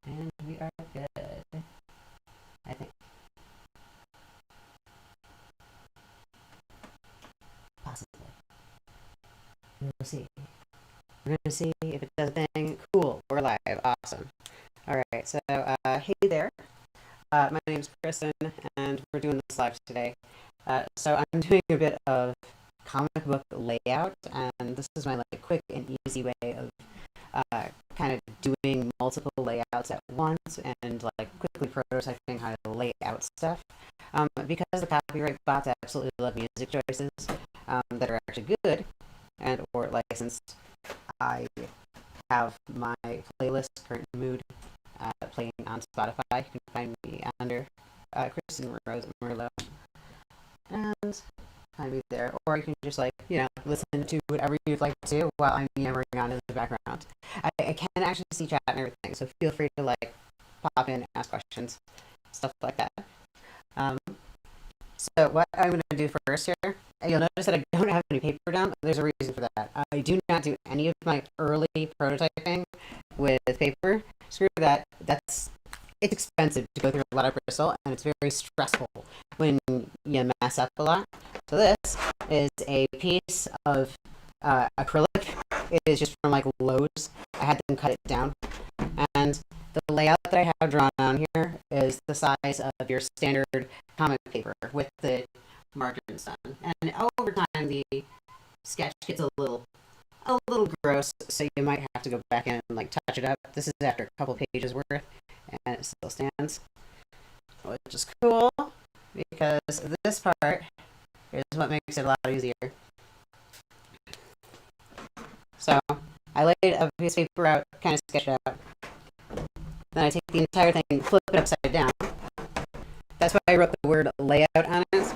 And we are good. I think. Possibly. We'll see. We're gonna see if it does a thing. Cool. We're live. Awesome. All right. So, hey there. My name's Kristen, and we're doing this live today. So I'm doing a bit of comic book layout, and this is my like quick and easy way of kind of doing multiple layouts at once and like quickly prototyping how to lay out stuff. Because the copyright bots absolutely love music choices that are actually good and or licensed, I have my playlist current mood playing on Spotify. You can find me under Kristen Rose Merlot and find me there, or you can just like listen to whatever you'd like to while I'm yammering on in the background. I can actually see chat and everything, so feel free to like pop in, ask questions, stuff like that. Um, so what I'm going to do first here, you'll notice that I don't have any paper down. There's a reason for that. I do not do any of my early prototyping with paper. Screw that. It's expensive to go through a lot of Bristol, and it's very stressful when you mess up a lot. So this is a piece of acrylic. It is just from like Lowe's. I had them cut it down, and the layout that I have drawn on here is the size of your standard comic paper with the margins done. And over time, the sketch gets a little gross, so you might have to go back in and like touch it up. This is after a couple pages worth, and it still stands, which is cool because this part is what makes it a lot easier. So I laid a piece of paper out, kind of sketched it out. Then I take the entire thing, flip it upside down. That's why I wrote the word layout on it.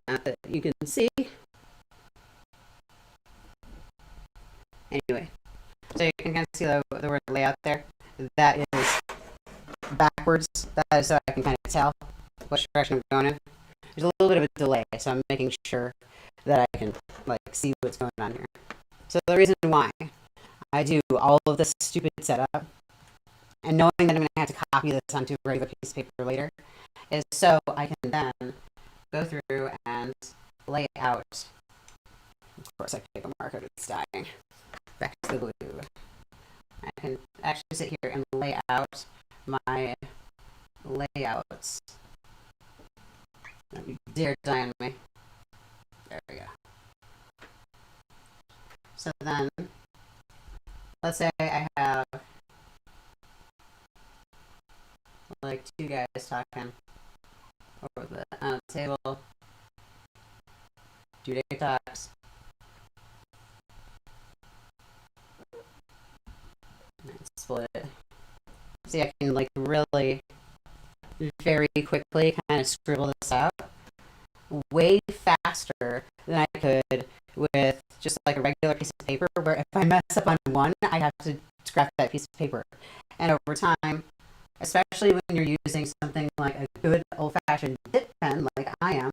Not that you can see. Anyway, so you can kind of see the word layout there. That is backwards. That is so I can kind of tell which direction I'm going in. There's a little bit of a delay, so I'm making sure that I can like see what's going on here. So the reason why I do all of this stupid setup and knowing that I'm going to have to copy this onto a regular piece of paper later is so I can then go through and lay out. Of course, I pick a marker that's dying. Back to the blue. I can actually sit here and lay out my layouts. Don't you dare die on me. There we go. So then, let's say I have like two guys talking over the table. Two-day talks. Split it. See, I can like really very quickly kind of scribble this out way faster than I could with just like a regular piece of paper, where if I mess up on one, I have to scrap that piece of paper. And over time, especially when you're using something like a good old-fashioned dip pen like I am,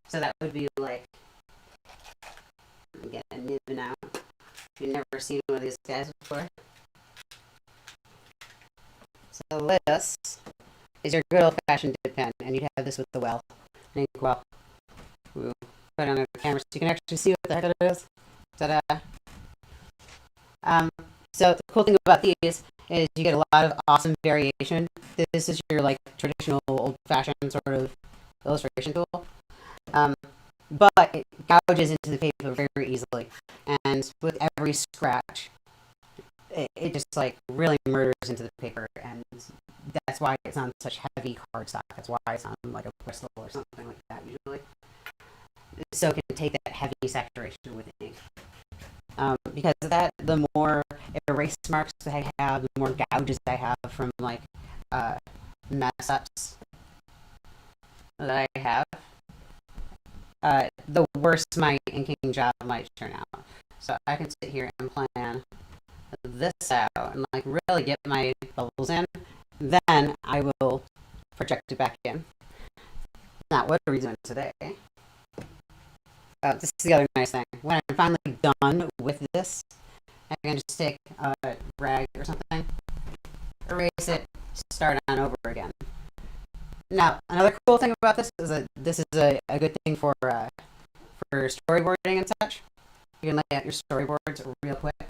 so that would be like, I'm getting a nib now. If you've never seen one of these guys before. So this is your good old-fashioned dip pen, and you'd have this with the well. And well, we'll put it on the camera so you can actually see what the heck it is. Ta-da! So the cool thing about these is you get a lot of awesome variation. This is your like traditional old-fashioned sort of illustration tool. But it gouges into the paper very easily, and with every scratch, it just like really murders into the paper, and that's why it's on such heavy cardstock. That's why it's on like a Bristol or something like that usually. So it can take that heavy saturation with ink. Because of that, the more erase marks that I have, the more gouges I have from like mess ups that I have, the worse my inking job might turn out. So I can sit here and plan this out and like really get my bubbles in. Then I will project it back in. Now, what are we doing today? This is the other nice thing. When I'm finally done with this, I can just take a rag or something erase it, start on over again. Now, another cool thing about this is that this is a good thing for storyboarding and such. You can lay out your storyboards real quick,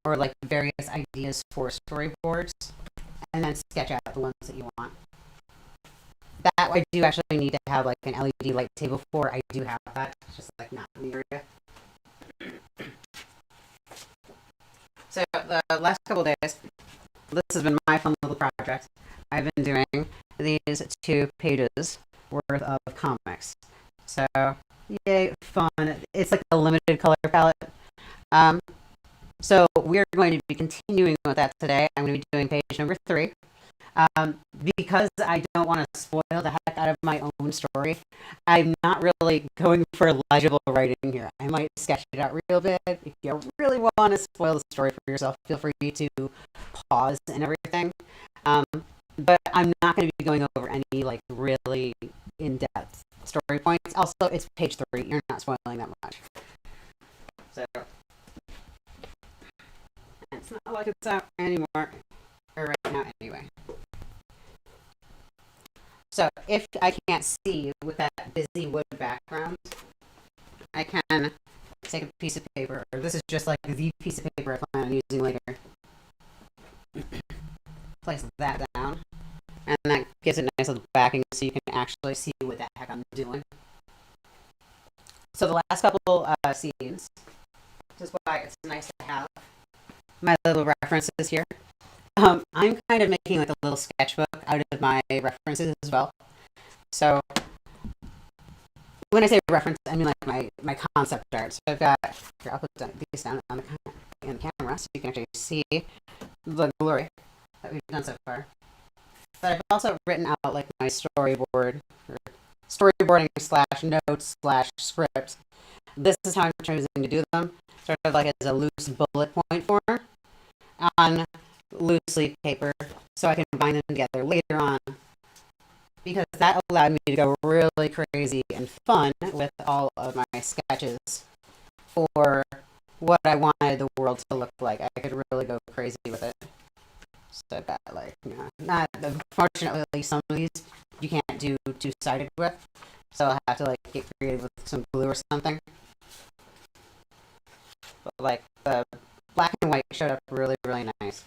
or like various ideas for storyboards, and then sketch out the ones that you want. That I do actually need to have like an LED light table for. I do have that. It's just like not in the area. So the last couple days, this has been my fun little project. I've been doing these 2 pages worth of comics. So yay, fun. It's like a limited color palette. So we're going to be continuing with that today. I'm going to be doing page number 3. Because I don't want to spoil the heck out of my own story, I'm not really going for legible writing here. I might sketch it out real bit. If you really want to spoil the story for yourself, feel free to pause and everything. But I'm not going to be going over any like really in-depth story points. Also, it's page 3. You're not spoiling that much. So, it's not like it's out anymore. Or right now, anyway. So if I can't see you with that busy wood background, I can take a piece of paper, or this is just like the piece of paper I plan on using later. Place that down, and that gives it a nice little backing so you can actually see what the heck I'm doing. So the last couple scenes, which is why it's nice to have my little references here. I'm kind of making like a little sketchbook out of my references as well. So when I say reference, I mean like my concept art. So I've got, here, I'll put these down on the camera so you can actually see the glory that we've done so far. But I've also written out like my storyboarding slash notes slash script. This is how I'm choosing to do them, sort of like as a loose bullet point form on loose leaf paper, so I can bind them together later on, because that allowed me to go really crazy and fun with all of my sketches for what I wanted the world to look like. I could really go crazy with it. So that, like, not unfortunately, some of these you can't do two-sided with, so I'll have to like get creative with some glue or something. But like the black and white showed up really, really nice.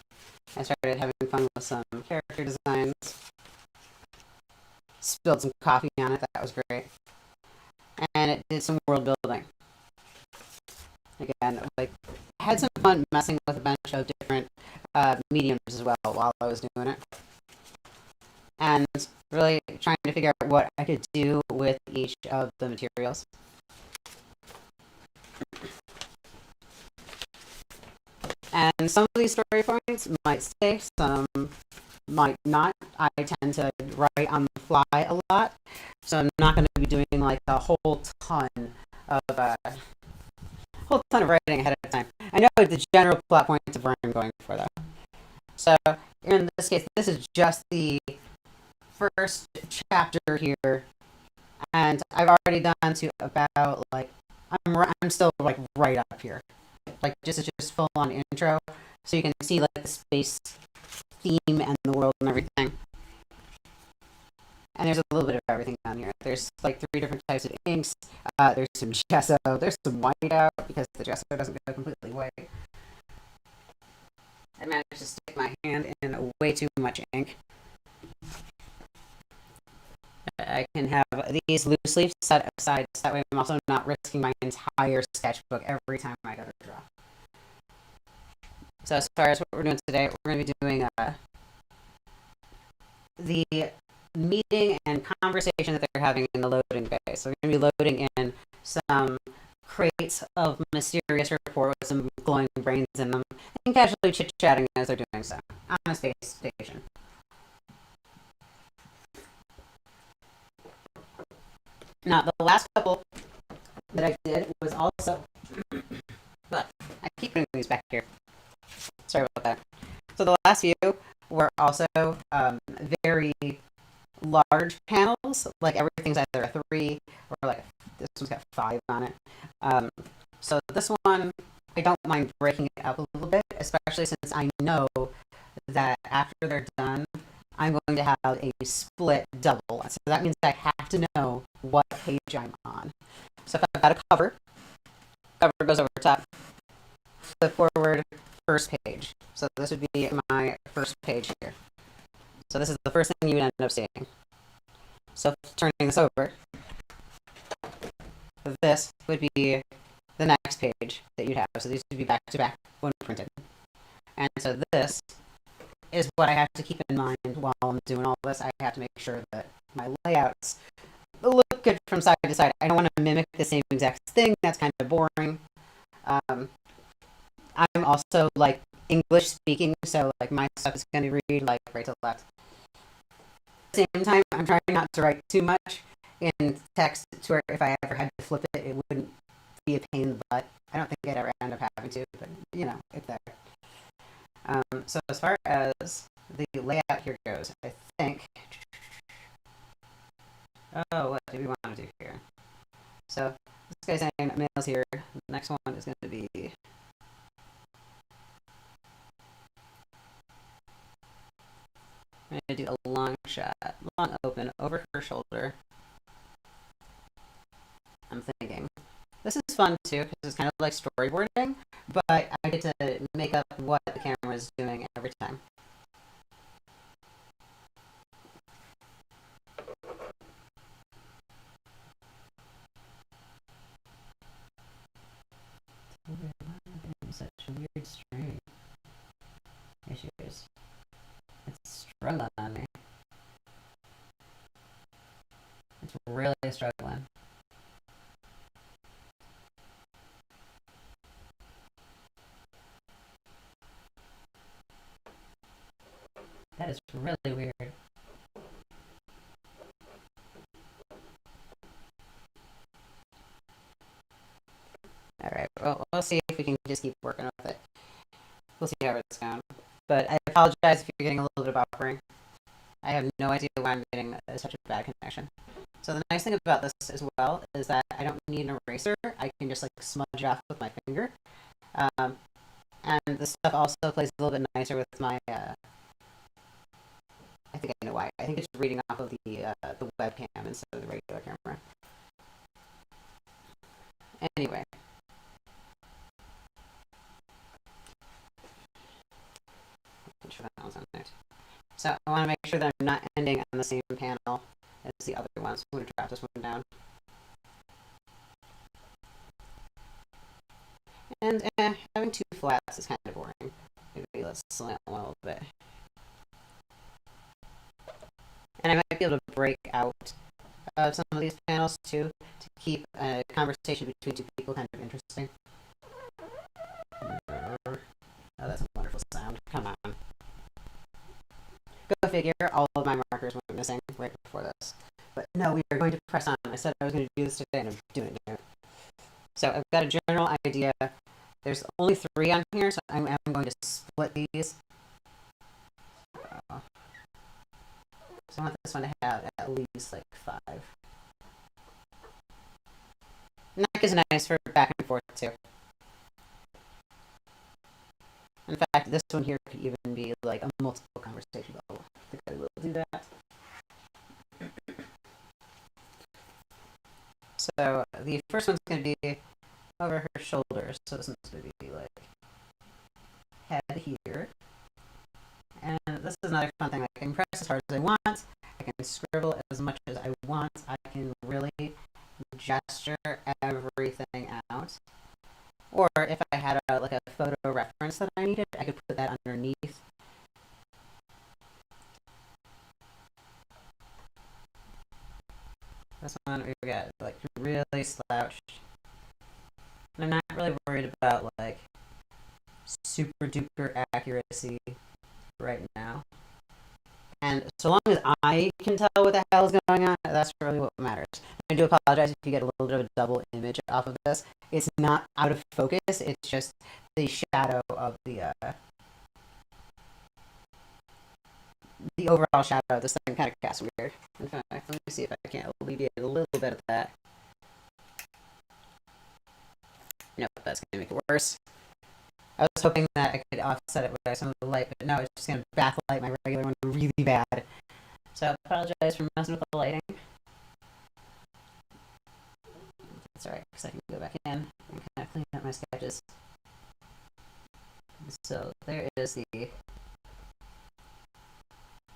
I started having fun with some character designs. Spilled some coffee on it, that was great. And it did some world building. Again, like, I had some fun messing with a bunch of different mediums as well while I was doing it. And really trying to figure out what I could do with each of the materials. And some of these story points might stay, some might not. I tend to write on the fly a lot, so I'm not going to be doing like a whole ton of writing ahead of time. I know the general plot points of where I'm going for though. So in this case, this is just the first chapter here, and I've already done to about like I'm still like right up here. Like just full on intro, so you can see like the space theme and the world and everything. And there's a little bit of everything on here. There's like 3 different types of inks. There's some gesso. There's some whiteout because the gesso doesn't go completely white. I managed to stick my hand in way too much ink. I can have these loose leaves set aside, so that way I'm also not risking my entire sketchbook every time I go to draw. So as far as what we're doing today, we're going to be doing the meeting and conversation that they're having in the loading bay. So we're going to be loading in some crates of mysterious report with some glowing brains in them, and casually chit-chatting as they're doing so on a space station. Now, the last couple that I did was also, but I keep putting these back here. Sorry about that. So the last few were also very large panels, like everything's either a 3 or like this one's got 5 on it. So this one, I don't mind breaking it up a little bit, especially since I know that after they're done, I'm going to have a split double. So that means I have to know what page I'm on. So if I've got a cover goes over top, flip forward, first page. So this would be my first page here. So this is the first thing you would end up seeing. So turning this over, this would be the next page that you'd have. So these would be back to back when printed. And so this is what I have to keep in mind while I'm doing all this. I have to make sure that my layouts look good from side to side. I don't want to mimic the same exact thing. That's kind of boring. I'm also like English speaking, so like my stuff is going to read like right to left. At the same time, I'm trying not to write too much in text to where if I ever had to flip it, it wouldn't be a pain in the butt. I don't think I'd ever end up having to, but you know, it's there. So as far as the layout here goes, I think. Oh, what do we want to do here? So this guy's saying mail's here. The next one is going to be. I'm going to do a long shot, long open over her shoulder. I'm thinking. This is fun too because it's kind of like storyboarding, but I get to make up what the camera is doing every time. Such a weird string. Issues. It's struggling on me. It's really struggling. That is really weird. Alright, well, we'll see if we can just keep working with it. We'll see how it's going. But I apologize if you're getting a little bit of buffering. I have no idea why I'm getting such a bad connection. So the nice thing about this as well is that I don't need an eraser. I can just like smudge off with my finger. And this stuff also plays a little bit nicer with my, I think I know why. I think it's reading off of the webcam instead of the regular camera. Anyway. So I want to make sure that I'm not ending on the same panel as the other ones. I'm going to drop this one down. And having two flats is kind of boring. Maybe let's slant one a little bit. And I might be able to break out some of these panels too to keep a conversation between two people kind of interesting. Oh, that's a wonderful sound. Come on. Go figure, all of my markers went missing right before this. But no, we are going to press on. I said I was going to do this today, and I'm doing it. So I've got a general idea. There's only 3 on here, so I'm going to split these. So I want this one to have at least like 5. And that is nice for back and forth too. In fact, this one here could even be like a multiple conversation bubble. I think I will do that. So the first one's going to be over her shoulders. So this one's going to be like head here. And this is another fun thing. I can press as hard as I want. I can scribble as much as I want. I can really gesture everything out. Or if I had like a photo reference that I needed, I could put that underneath. This one we got like really slouched. And I'm not really worried about like super duper accuracy right now. And so long as I can tell what the hell is going on, that's really what matters. I do apologize if you get a little bit of a double image off of this. It's not out of focus, it's just the shadow of the overall shadow of this thing kind of casts weird. In fact, let me see if I can alleviate a little bit of that. Nope, that's going to make it worse. I was hoping that I could offset it with some of the light, but no, it's just going to backlight my regular one really bad. So I apologize for messing with the lighting. That's alright, because I can go back in and kind of clean up my sketches. So there is the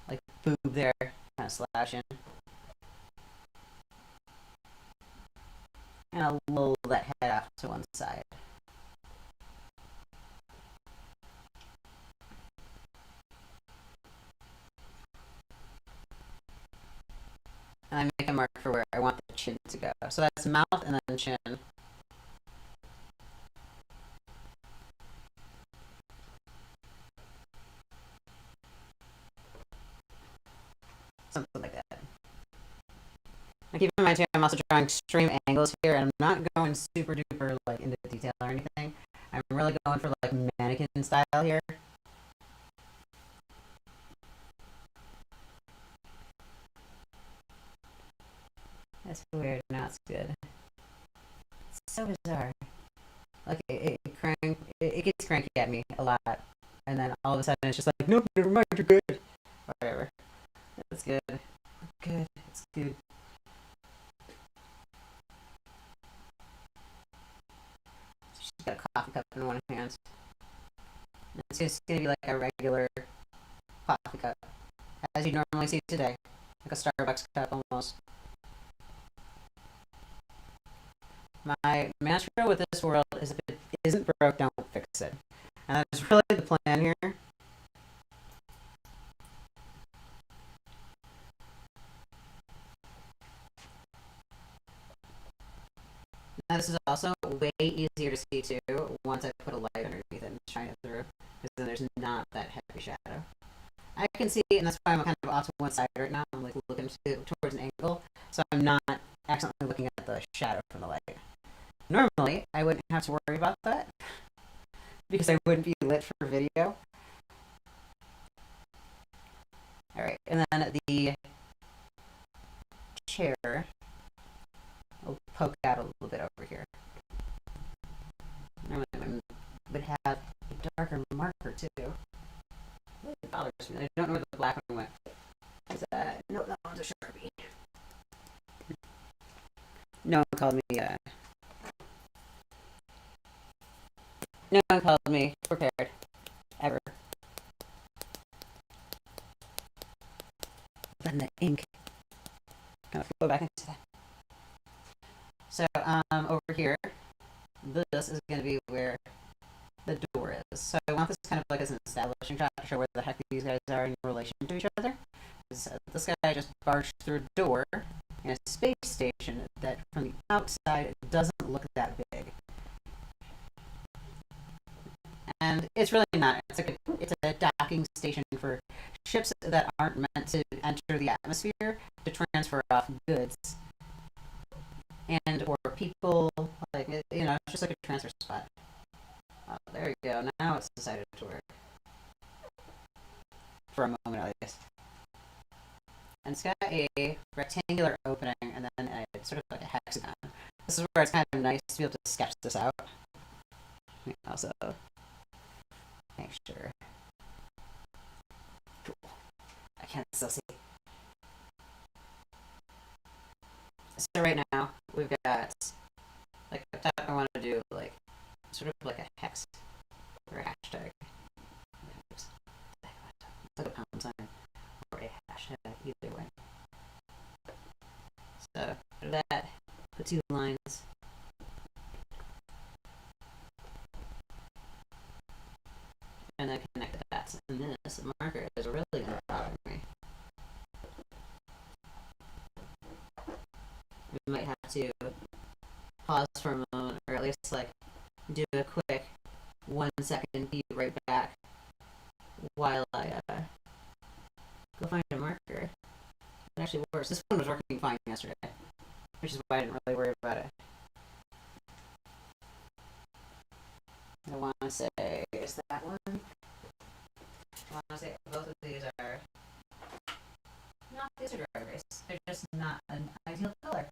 like boob there, kind of slashing. And I'll lull that head off to one side. And I make a mark for where I want the chin to go. So that's mouth and then chin. Something like that. Now keep in mind too, I'm also drawing extreme angles here, and I'm not going super duper like into detail or anything. I'm really going for like mannequin style here. That's weird. Now it's good. It's so bizarre. Like it gets cranky at me a lot, and then all of a sudden it's just like, nope, never mind, you're good. Whatever. That's good. Good. It's good. She's got a coffee cup in one hand. And it's just gonna be like a regular coffee cup, as you normally see today, like a Starbucks cup almost. My mantra with this world is if it isn't broke, don't fix it. And that's really the plan here. Now this is also way easier to see too once I put a light underneath it and shine it through, because then there's not that heavy shadow. I can see it, and that's why I'm kind of off to one side right now. I'm like looking towards an angle, so I'm not accidentally looking at the shadow from the light. Normally, I wouldn't have to worry about that because I wouldn't be lit for video. All right, and then the chair will poke out a little bit over here. Normally, I would have a darker marker too. It bothers me. I don't know where the black one went. Is that? No, that one's a Sharpie. No one called me. No one called me prepared, ever. Then the ink. Kind of go back into that. So over here, this is going to be where the door is. So I want this kind of like as an establishing shot to show where the heck these guys are in relation to each other. This guy just barged through a door in a space station that from the outside doesn't look that big. And it's really not. It's a docking station for ships that aren't meant to enter the atmosphere to transfer off goods, and or people. Like it's just like a transfer spot. Oh, there you go. Now it's decided to work for a moment at least. And it's got a rectangular opening and then a sort of like a hexagon. This is where it's kind of nice to be able to sketch this out. Also, make sure. Cool. I can't still see. So right now we've got like up top. I want to do like sort of like a hex or a hashtag. It's like a pound sign or a hashtag, either way. So for that, put 2 lines. And then connect the dots. And this marker is really going to bother me. We might have to pause for a moment, or at least like do a quick 1 second be right back while I go find a marker. It actually works. This one was working fine yesterday, which is why I didn't really worry about it. I want to say, is that one? I want to say both of these are not, these are dry erase. They're just not an ideal color.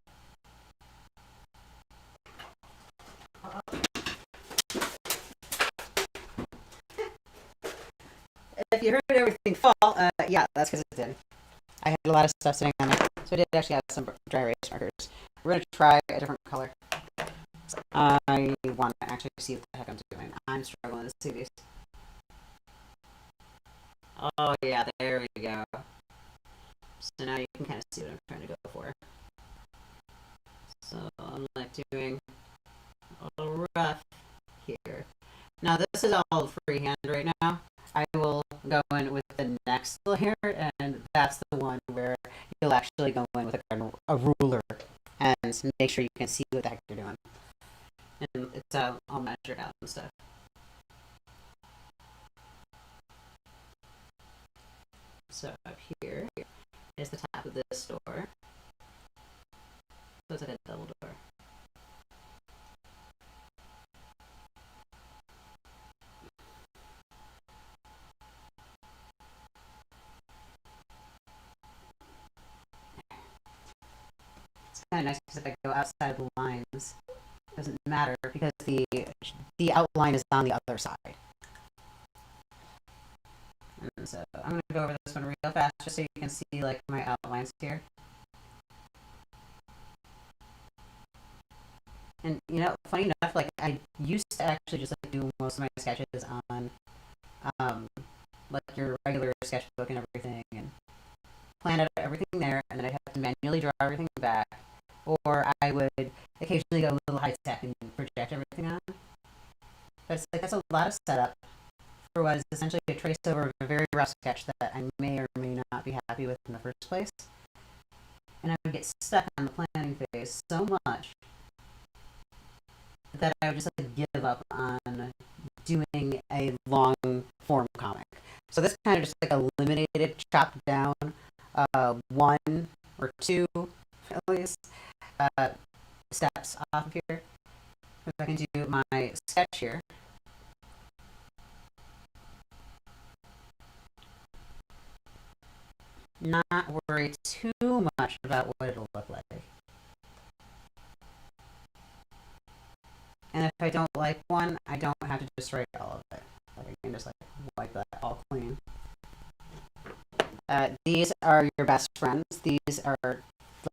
if you heard everything fall, yeah, that's because it did. I had a lot of stuff sitting on there, so I did actually have some dry erase markers. We're gonna try a different color. I want to actually see what the heck I'm doing. I'm struggling to see these. Oh yeah, there we go. So now you can kind of see what I'm trying to go for. So I'm like doing a rough here. Now this is all freehand right now. I will go in with the next layer, and that's the one where you'll actually go in with a ruler and make sure you can see what the heck you're doing. And it's all measured out and stuff. So up here is the top of this door. So it's like a double door. It's kind of nice because if I go outside the lines, it doesn't matter because the outline is on the other side. And so I'm going to go over this one real fast just so you can see like my outlines here. And you know, funny enough, like I used to actually just like do most of my sketches on like your regular sketchbook and everything, and plan out everything there, and then I'd have to manually draw everything back, or I would occasionally go a little high tech and project everything on. But it's like that's a lot of setup for what is essentially a trace over of a very rough sketch that I may or may not be happy with in the first place. And I would get stuck on the planning phase so much that I would just like give up on doing a long form comic. So this kind of just like eliminated, chopped down one or two at least steps off of here. If I can do my sketch here. Not worry too much about what it'll look like. And if I don't like one, I don't have to just write all of it. Like I can just like wipe that all clean. These are your best friends. These are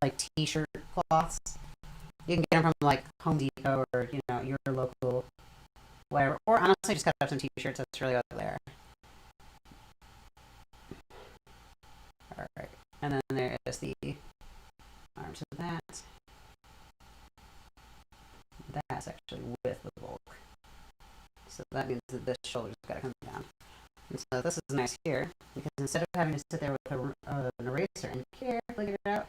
like t-shirt cloths. You can get them from like Home Depot or you know your local whatever. Or honestly, just cut up some t-shirts. That's really what they are. All right, and then there is the arms of that. That's actually with the bulk. So that means that this shoulder's got to come down. And so this is nice here, because instead of having to sit there with an eraser and carefully get it out,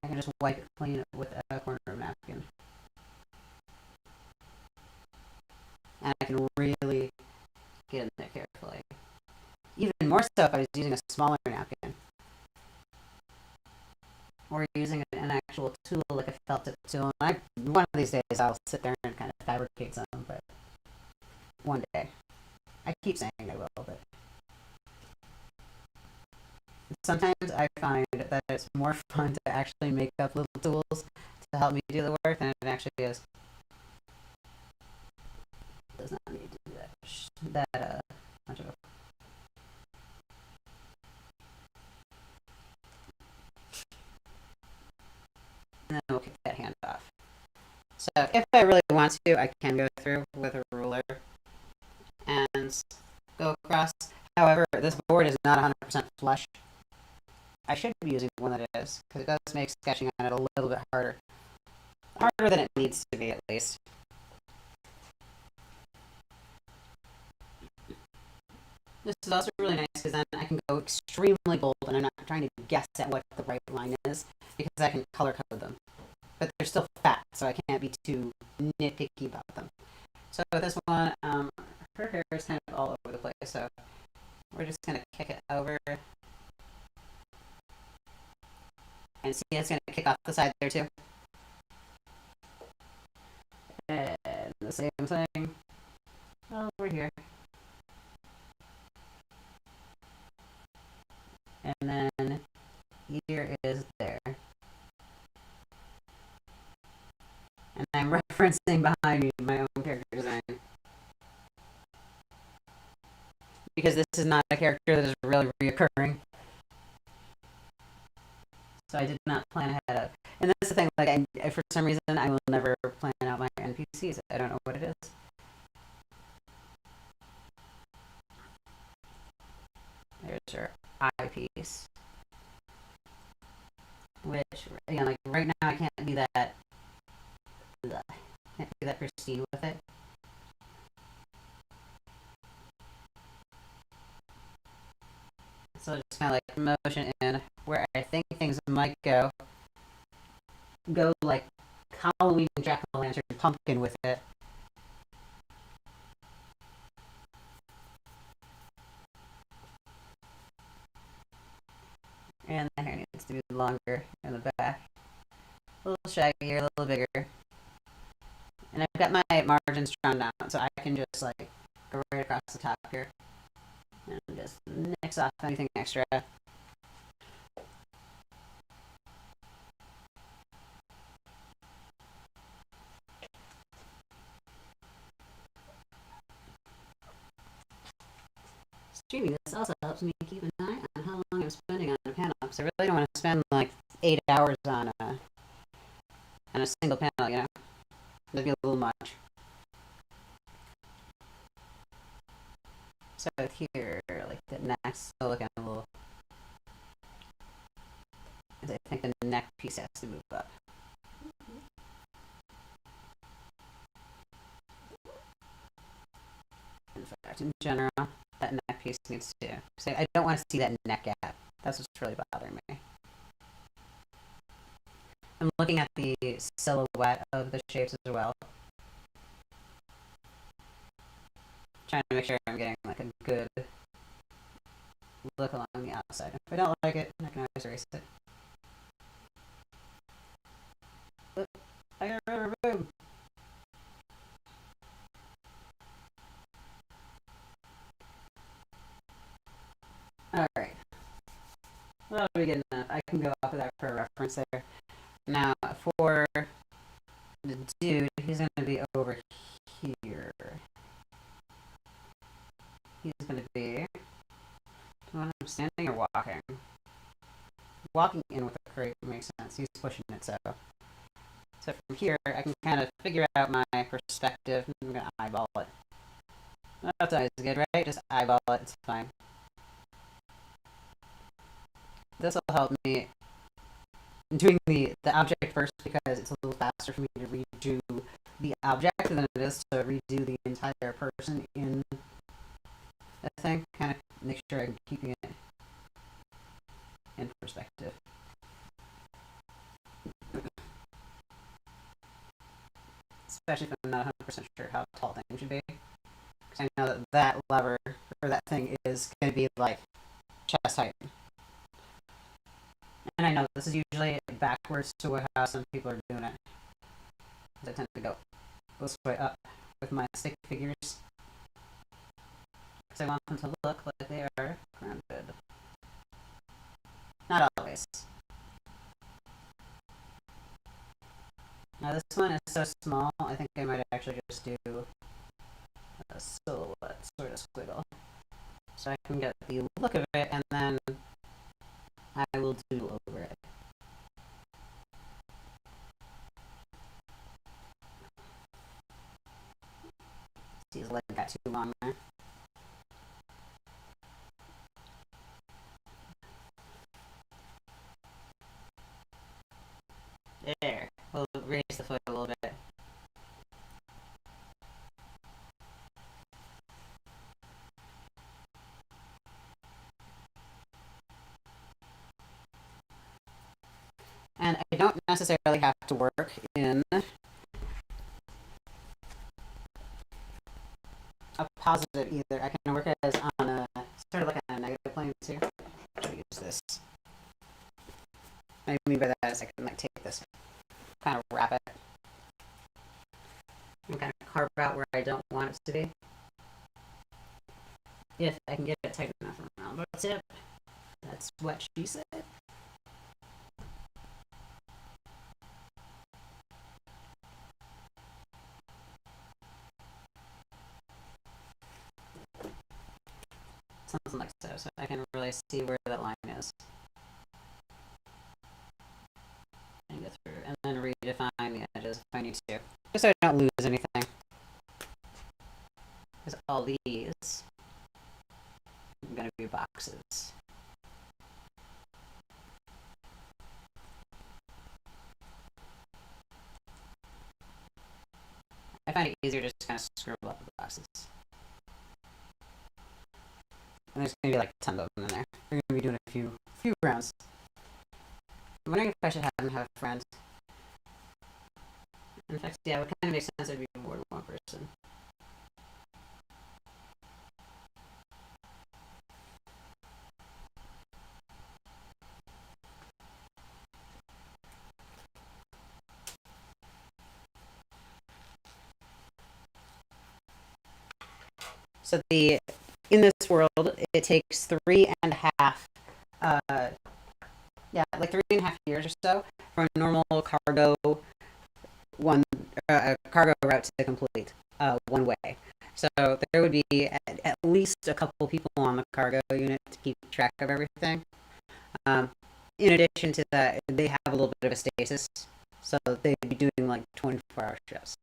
I can just wipe it clean with a corner of a napkin. And I can really get in there carefully. Even more so if I was using a smaller napkin. Or using an actual tool like a felt tip tool. And one of these days I'll sit there and kind of fabricate some, but one day. I keep saying I will, but sometimes I find that it's more fun to actually make up little tools to help me do the work than it actually is. It does not need to do that much of a. And then we'll kick that hand off. So if I really want to, I can go through with a ruler and go across. However, this board is not 100% flush. I should be using one that is, because it does make sketching on it a little bit harder. Harder than it needs to be, at least. This is also really nice because then I can go extremely bold and I'm not trying to guess at what the right line is because I can color code them. But they're still fat, so I can't be too nitpicky about them. So with this one, her hair is kind of all over the place, so we're just going to kick it over. And see, it's going to kick off the side there too. And the same thing over here. And then here is there. And I'm referencing behind me my own character design. Because this is not a character that is really reoccurring. So I did not plan ahead of. And that's the thing, like, for some reason, I will never plan out my NPCs. I don't know what it is. There's your eyepiece. Which, you know, like, right now I can't be that. Can't be that pristine with it. So just kind of like motion in where I think things might go. Go like Halloween jack-o'-lantern pumpkin with it. And the hair needs to be longer in the back. A little shaggier, a little bigger. And I've got my margins drawn down, so I can just like go right across the top here. And just nix off anything extra. Streaming this also helps me keep an eye on how long I'm spending on a panel, because I really don't want to spend like 8 hours on a single panel, you know? That'd be a little much. So here, like the neck's still looking a little. I think the neck piece has to move up. In fact, in general, that neck piece needs to. So I don't want to see that neck gap. That's what's really bothering me. I'm looking at the silhouette of the shapes as well. Trying to make sure I'm getting like a good look along the outside. If I don't like it, I can always erase it. Look, I got a rubber boom. Alright. That'll be good enough. I can go off of that for a reference there. Now, for the dude, he's going to be over here. He's going to be. Do I'm standing or walking? Walking in with a crate makes sense. He's pushing it, so. So from here, I can kind of figure out my perspective. I'm going to eyeball it. That's always good, right? Just eyeball it. It's fine. This will help me doing the object first, because it's a little faster for me to redo the object than it is to redo the entire person in the thing. Kind of make sure I'm keeping it in perspective. Especially if I'm not 100% sure how tall things should be. Because I know that that lever, or that thing, is going to be like chest height. And I know this is usually backwards to how some people are doing it. I tend to go this way up with my stick figures. Because I want them to look like they are grounded. Not always. Now this one is so small, I think I might actually just do a silhouette sort of squiggle. So I can get the look of it, and then I will doodle over it. See, his leg got too long there. There. We'll raise the foot a little bit. And I don't necessarily have to work in a positive either. I can work as on a sort of like a negative plane too. I'll use this. What I mean by that is I can like take this, kind of wrap it, and kind of carve out where I don't want it to be. If I can get it tight enough around the tip. That's what she said. Something so I can really see where that line is. And go through, and then redefine the edges if I need to, just so I don't lose anything. Because all these are going to be boxes. I find it easier to just kind of scribble up the boxes. And there's going to be like tons of them in there. We're going to be doing a few rounds. I'm wondering if I should have them have a friend. In fact, yeah, it would kind of make sense there'd be more than one person. So in this world, it takes 3.5, like 3.5 years or so for a normal cargo cargo route to complete one way. So there would be at least a couple people on the cargo unit to keep track of everything. In addition to that, they have a little bit of a stasis, so they'd be doing like 24-hour shifts.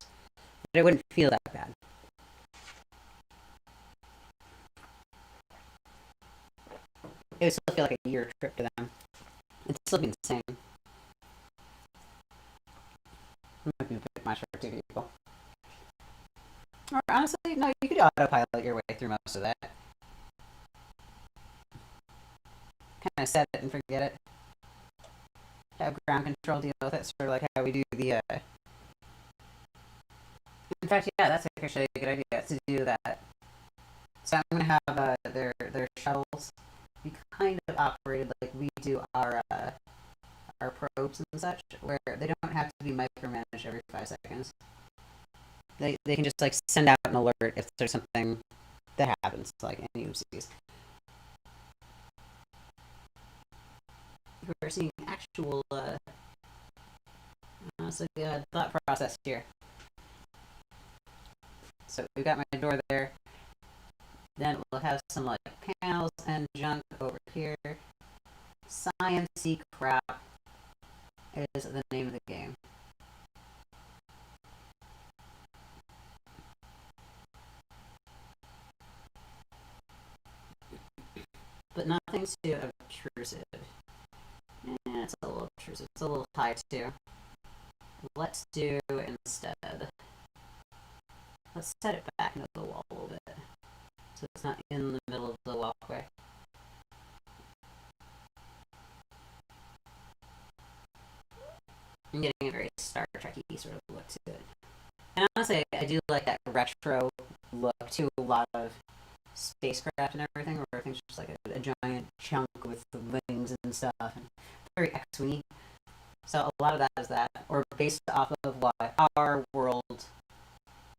But it wouldn't feel that bad. It would still feel like a year trip to them. It'd still be insane. I'm not going to pick my shirt to people. Or honestly, no, you could autopilot your way through most of that. Kind of set it and forget it. Have ground control deal with it, sort of like how we do the. In fact, yeah, that's actually a good idea to do that. So I'm gonna have their shuttles be kind of operated like we do our probes and such, where they don't have to be micromanaged every 5 seconds. They can just like send out an alert if there's something that happens, like any UCs. We're seeing actual thought process here. So we've got my door there. Then we'll have some like panels and junk over here. Science-y crap is the name of the game. But nothing's too obtrusive. It's a little obtrusive. It's a little high too. Let's do instead. Let's set it back into the wall a little bit, so it's not in the middle of the walkway. I'm getting a very Star Trek-y sort of look to it. And honestly, I do like that retro look to a lot of spacecraft and everything, where everything's just like a giant chunk with the wings and stuff, and very X-Wing. So a lot of that is that, or based off of what our world,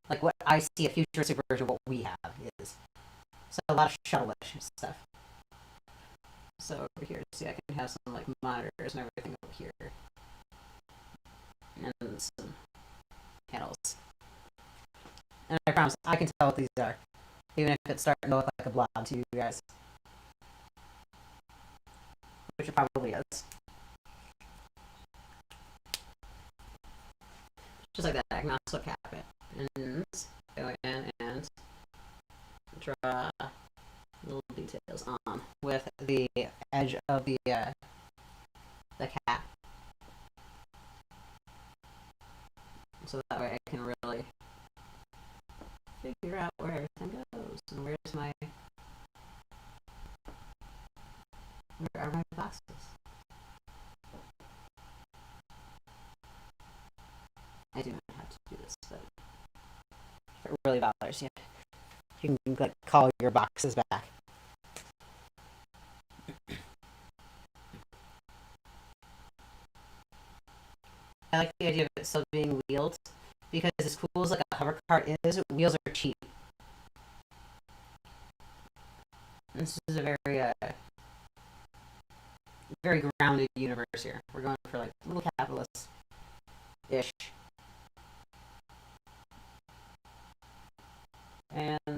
like what I see a futuristic version of what we have is. So a lot of shuttle-ish stuff. So over here, see, I can have some like monitors and everything over here, and some panels. And I promise, I can tell what these are, even if it's starting to look like a blob to you guys, which it probably is. Just like that, I can also cap it and go in and draw little details on with the edge of the cap, so that way I can really figure out where everything goes and where are my boxes. I do not have to do this, but if it really bothers you, you can like call your boxes back. I like the idea of it still being wheeled, because as cool as like a hover cart is, wheels are cheap. This is a very grounded universe here. We're going for like little capitalist-ish. And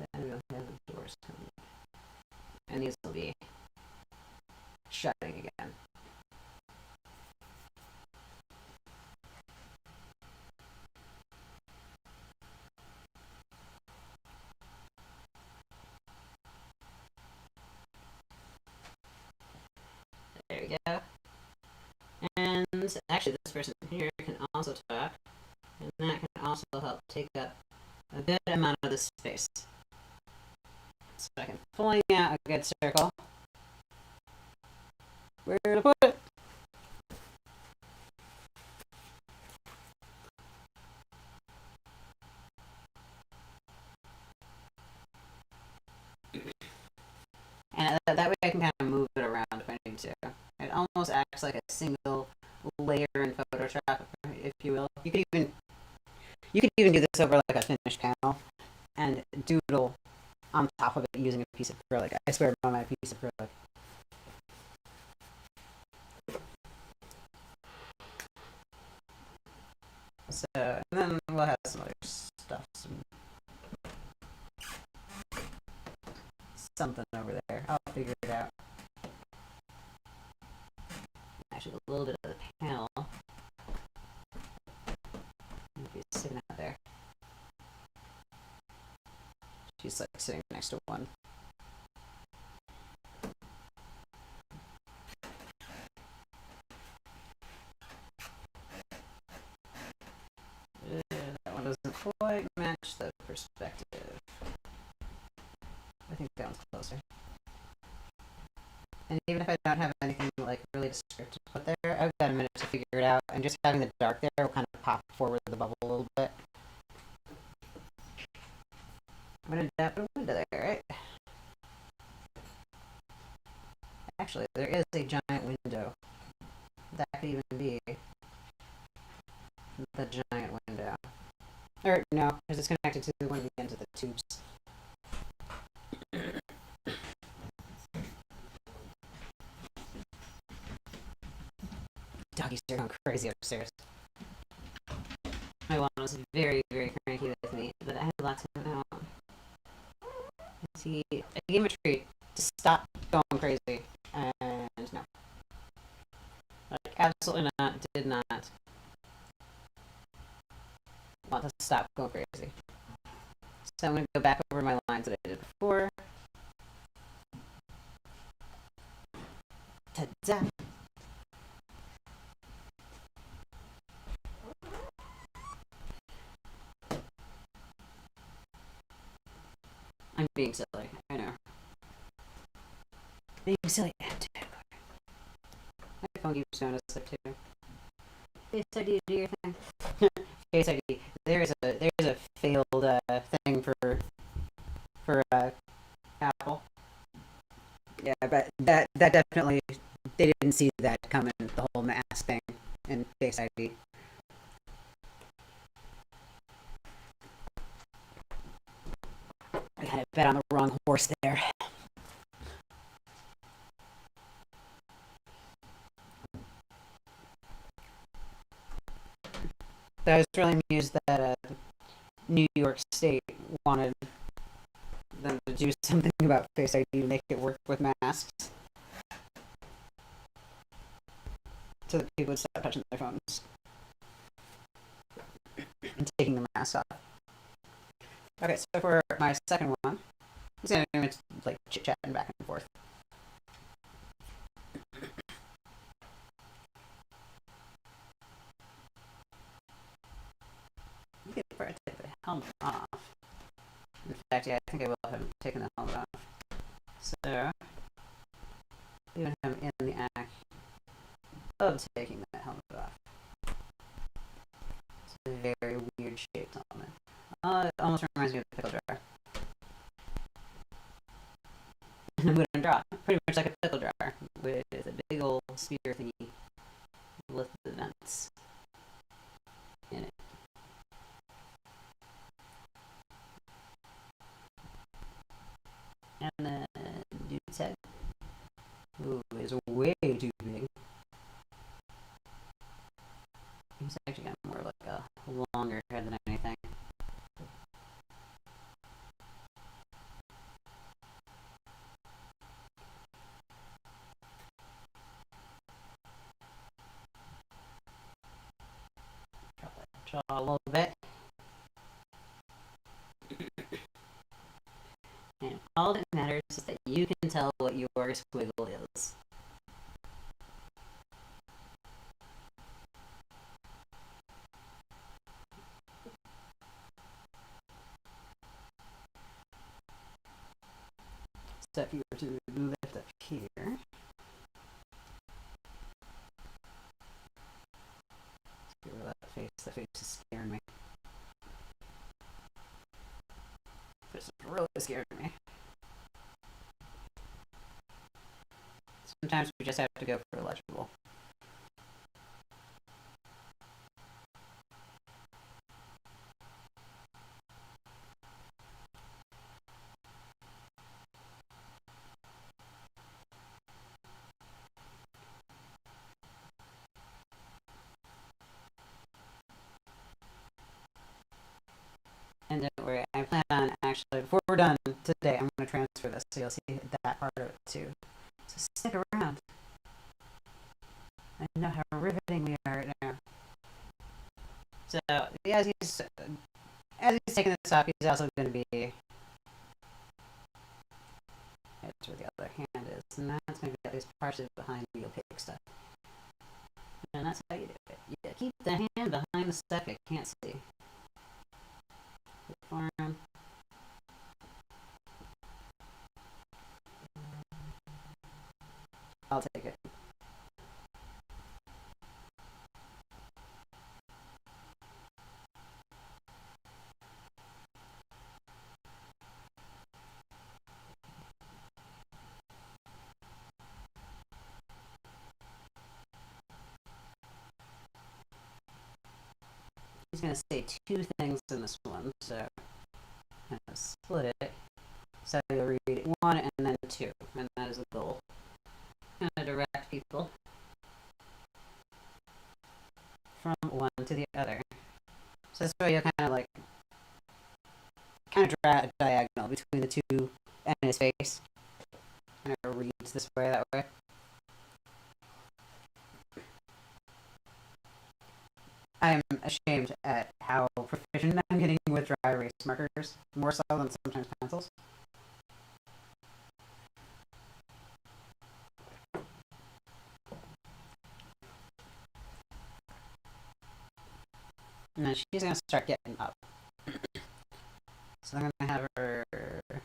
Then we'll have the doors coming. And these will be shutting again. There we go. And actually, this person here can also talk, and that can also help take up a good amount of the space. So I can point out a good circle. Where to put it? And that way I can kind of move it around if I need to. It almost acts like a single layer in Photoshop, if you will. You could even do this over like a finished panel and doodle on top of it using a piece of acrylic. I swear by my piece of acrylic. So, and then we'll have some other stuff. Something over there. I'll figure it out. Actually, a little bit of the panel might be sitting out there. She's like sitting next to one. That one doesn't quite match the perspective. I think that one's closer. And even if I don't have anything like really descriptive to put there, I've got a minute to figure it out, and just having the dark there will kind of pop forward the bubble a little bit. I'm gonna put a window there, right? Actually, there is a giant window. That could even be the giant window. Or no, because it's connected to one of the ends of the tubes. Doggies are going crazy upstairs. My one was very, very cranky with me, but I had lots of them out. See, I gave him a treat to stop going crazy, and no. Like, absolutely not, did not want to stop going crazy. So I'm going to go back over my lines that I did before. Ta-da! I'm being silly, I know. Being silly. My phone keeps going to slip too. Face ID, do your thing. Face ID. There's a failed thing for Apple. Yeah, but that definitely, they didn't see that coming. The whole mask thing and Face ID. I kind of bet on the wrong horse there. I was really amused that New York State wanted them to do something about Face ID to make it work with masks, so that people would stop touching their phones and taking the mask off. Okay, so for my second one, it's like chit-chatting back and forth. You get to take the helmet off. In fact, yeah, I think I will have taken the helmet off. So, even him in the act of taking that helmet off. It's a very weird shaped helmet. It almost reminds me of a pickle jar. A wooden drop. Pretty much like a pickle jar with a big old spear thingy with the vents in it. And then dude's head, who is way too big. He's actually got more like a longer head than anything. Draw a little bit. And all that matters is that you can tell what your squiggle is. So if you were to move it up here, let's get rid of that face is scaring me. This is really scaring me. Sometimes we just have to go for legible. And don't worry, I plan on actually, before we're done today, I'm going to transfer this so you'll see that part of it too. So stick around. I know how riveting we are right now. So as he's taking this off, he's also going to be. That's where the other hand is, and that's maybe at least partially behind the opaque stuff. And that's how you do it. You keep the hand behind the stuff you can't see. Form. I'll take it. He's going to say two things in this one, so I'm going to split it. So you'll read 1 and then 2, and that is the goal. Kind of direct people from one to the other. So this way you'll kind of draw a diagonal between the two and his face. Kind of reads this way, that way. I am ashamed at how proficient I'm getting with dry erase markers, more so than sometimes pencils. And then she's going to start getting up. So I'm going to have her. I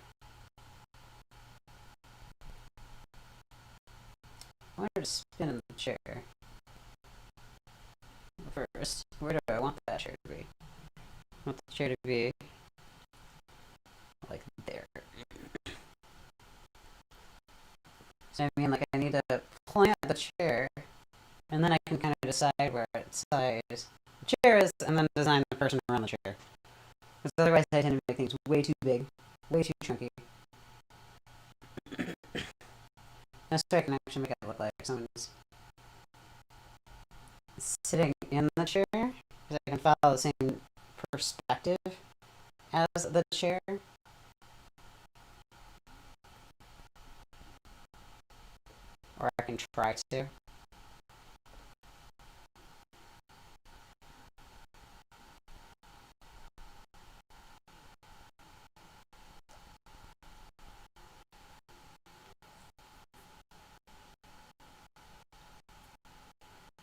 want her to spin in the chair. First, where do I want that chair to be? I want the chair to be like there. So I mean, like, I need to plant the chair, and then I can kind of decide where its size the chair is, and then design the person around the chair. Because otherwise I tend to make things way too big, way too chunky. This way I can actually make it look like someone's sitting in the chair, because I can follow the same perspective as the chair. Or I can try to.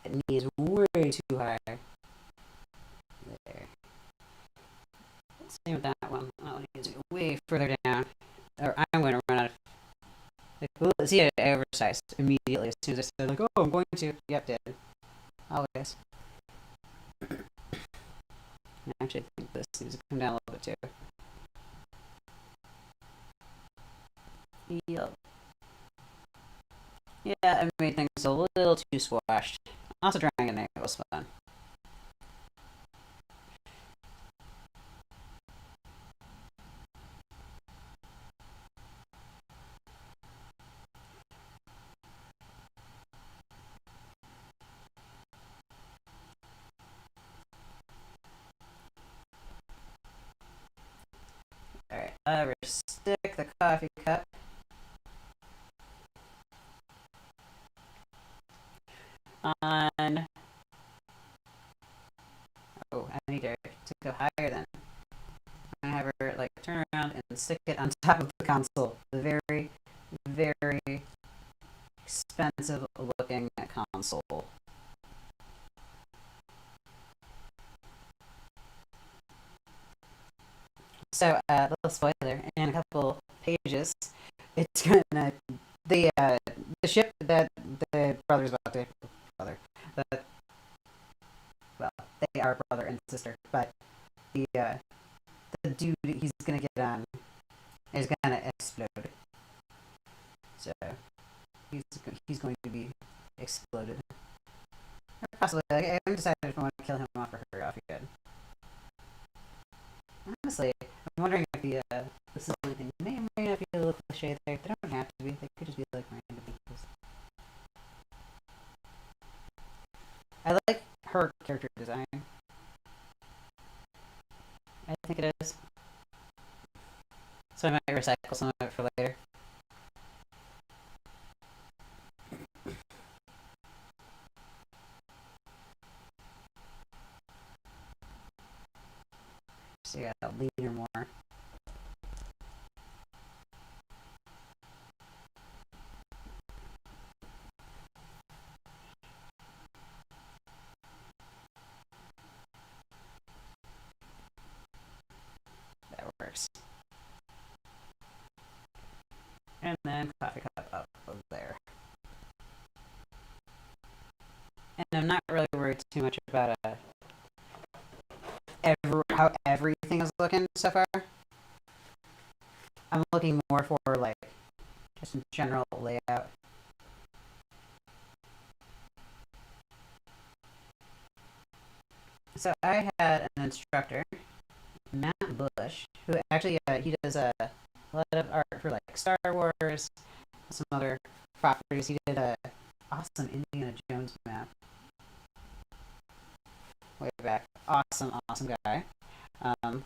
That knee is way too high. There. Same with that one. Oh, it needs to be way further down. Or I'm going to run out of. Like, we'll see it oversized immediately as soon as I said, like, oh, I'm going to. Yep, did. Always. I actually think this needs to come down a little bit too. Yep. Yeah, I made things a little too squashed. Also, drawing a name was fun. Alright, stick the coffee cup on. Oh, I need go higher then. I'm gonna have her like turn around and stick it on top of the console. The very, very expensive looking console. So, little spoiler, in a couple pages, it's gonna the ship that the brother's about to brother, the well, they are brother and sister, but the dude he's gonna get on is gonna explode. So he's going to be exploded. Or possibly, like, I haven't decided if I want to kill him off or her off yet. Honestly, I'm wondering if the sibling thing may or may not be a little cliche there. They don't have to be. They could just be like random people. I like her character design. I think it is. So I might recycle some of it for later. So yeah, I'll lead her more. That works. And then coffee cup up there. And I'm not really worried too much about how everything is looking so far. I'm looking more for like just general layout. So I had an instructor, Matt Bush, who actually he does a lot of art for like Star Wars, some other properties. He did a awesome Indiana Jones map way back. Awesome guy. Um,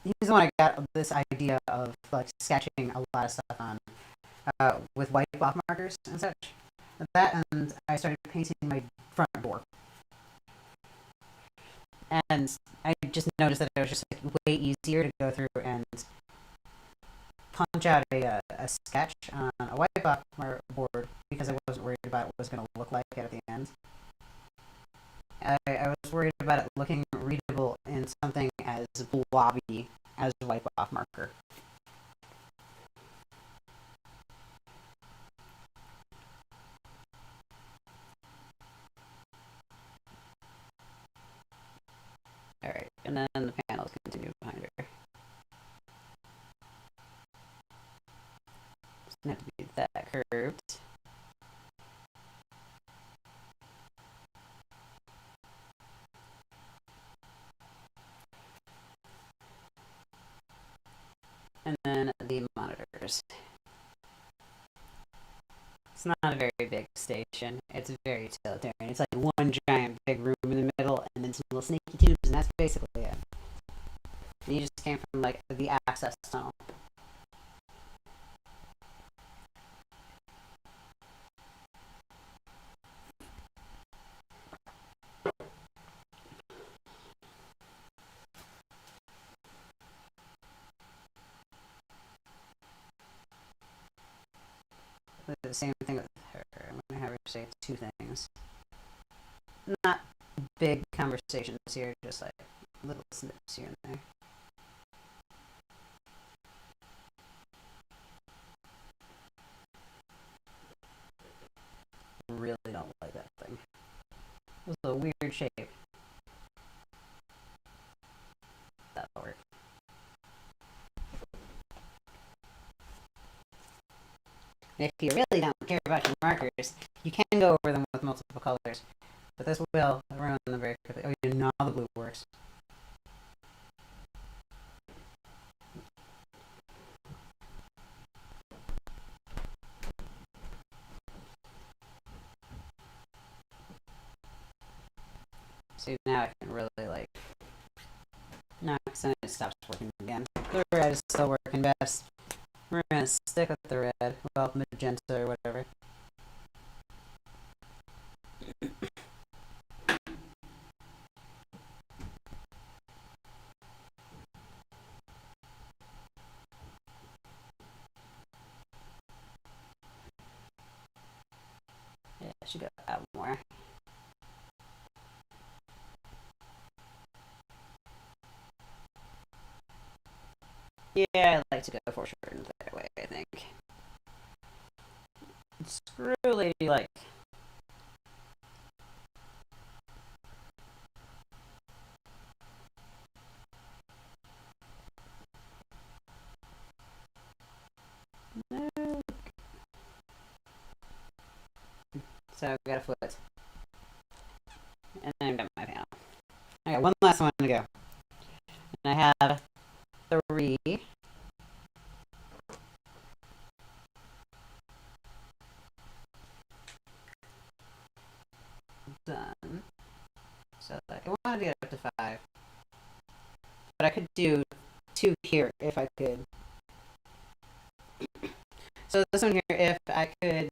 he's the one I got this idea of like sketching a lot of stuff on with white cloth markers and such. That, and I started painting my front door. And I just noticed that it was just like way easier to go through and punch out a sketch on a white board because I wasn't worried about what it was going to look like at the end. I was worried about it looking readable in something as blobby as a white cloth marker. Alright, and then the panels continue behind her. Doesn't have to be that curved. And then the monitors. It's not a very big station. It's very utilitarian. It's like one giant big room in the middle and then some little sneaky tubes, and that's basically it. And you just came from like the access tunnel. The same thing with her. I'm gonna have her say two things. Not big conversations here, just like little snips here and there. Really don't like that thing. It was a weird shape. That'll work. And if you really don't care about your markers, you can go over them with multiple colors. But this will ruin them very quickly. Oh, you know the blue works. See, now I can really like... No, because then it stops working again. The red is still working best. We're gonna stick with the red. Well, magenta or whatever. I should go out more. Yeah, I like to go foreshortened that way, I think. Screw Lady Like. No. So I've got a foot. And then I've got my panel. I got one last one to go. And I have 3. Done. So I want to get up to 5. But I could do 2 here if I could. So this one here, if I could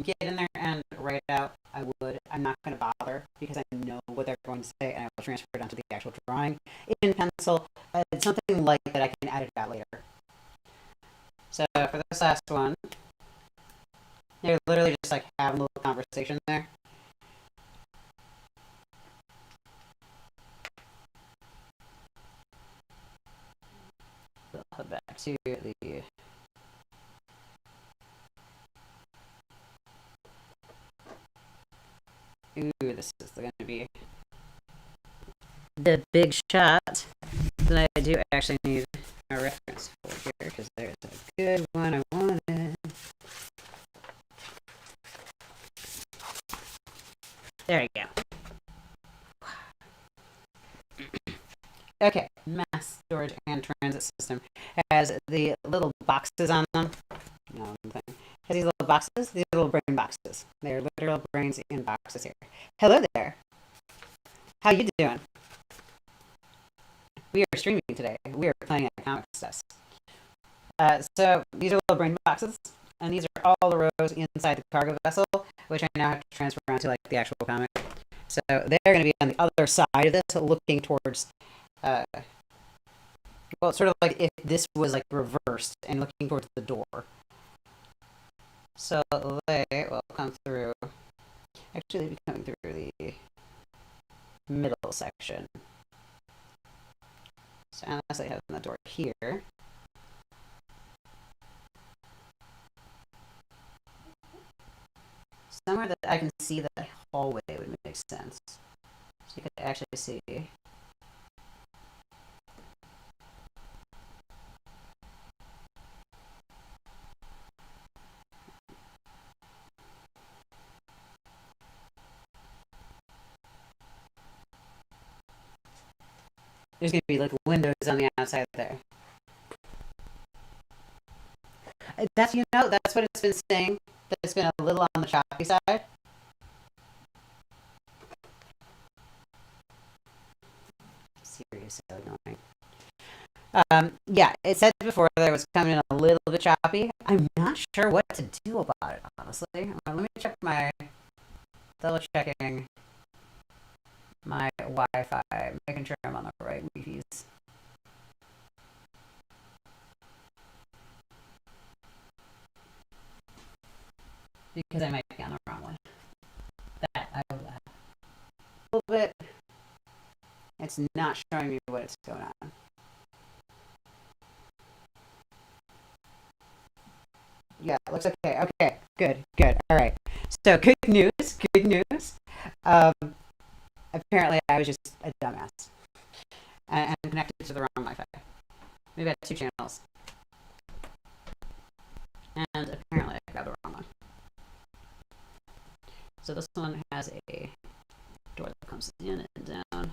get in there and write it out, I would. I'm not going to bother because I know what they're going to say, and I will transfer it onto the actual drawing in pencil. It's something like that I can edit out later. So for this last one, they're literally just like having a little conversation there. We'll head back to the ooh, this is going to be the big shot. Then I do actually need a reference for here because there's a good one I wanted. There you go. Okay, mass storage and transit system has the little boxes on them. No, has these little boxes, these little brain boxes. They're literal brains in boxes here. Hello there. How you doing? We are streaming today. We are playing at Comic Stuff. So these are little brain boxes, and these are all the rows inside the cargo vessel, which I now have to transfer onto like the actual comic. So they're going to be on the other side of this, looking towards. Well, it's sort of like if this was like reversed and looking towards the door. So they will come through. Actually, they'll be coming through the middle section. So unless I have the door here. Somewhere that I can see the hallway would make sense. So you could actually see. There's going to be like windows on the outside there. That's, you know, that's what it's been saying. That it's been a little on the choppy side. Seriously annoying. Yeah, it said before that it was coming in a little bit choppy. I'm not sure what to do about it, honestly. Let me check double checking my Wi-Fi, making sure I'm on the right Wi-Fi's. Because I might be on the wrong one. That I will a little bit. It's not showing me what's going on. Yeah, it looks okay. Okay, good. All right. So good news. Apparently I was just a dumbass and connected to the wrong Wi-Fi. Maybe I had 2 channels, and apparently I got the wrong one. So this one has a door that comes in and down.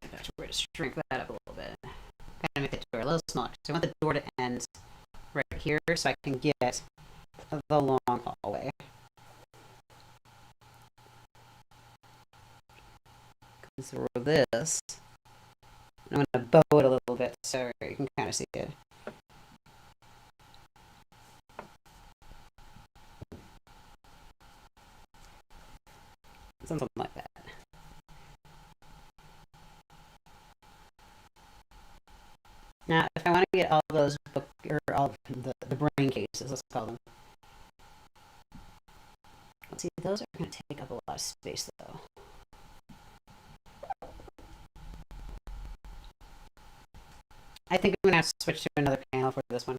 We're going to shrink that up a little bit. Kind of make the door a little smaller. So I want the door to end right here so I can get the long hallway. Through this. I'm going to bow it a little bit so you can kind of see it. Something like that. Now, if I want to get all those all the brain cases, let's call them, See, those are going to take up a lot of space, though. I think I'm going to have to switch to another panel for this one.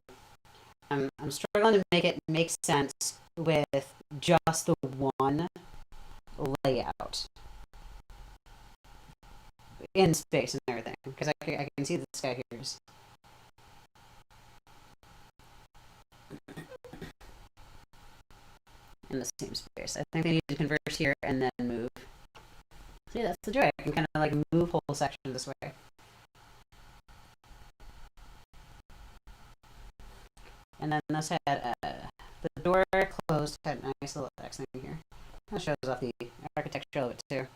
I'm struggling to make it make sense with just the one layout in space and everything, because I can see this guy here is in the same space. I think they need to converge here and then move. See, that's the joy. I can kind of like move whole sections this way. And then this had the door closed, had a nice little X thing here. That shows off the architecture of it too.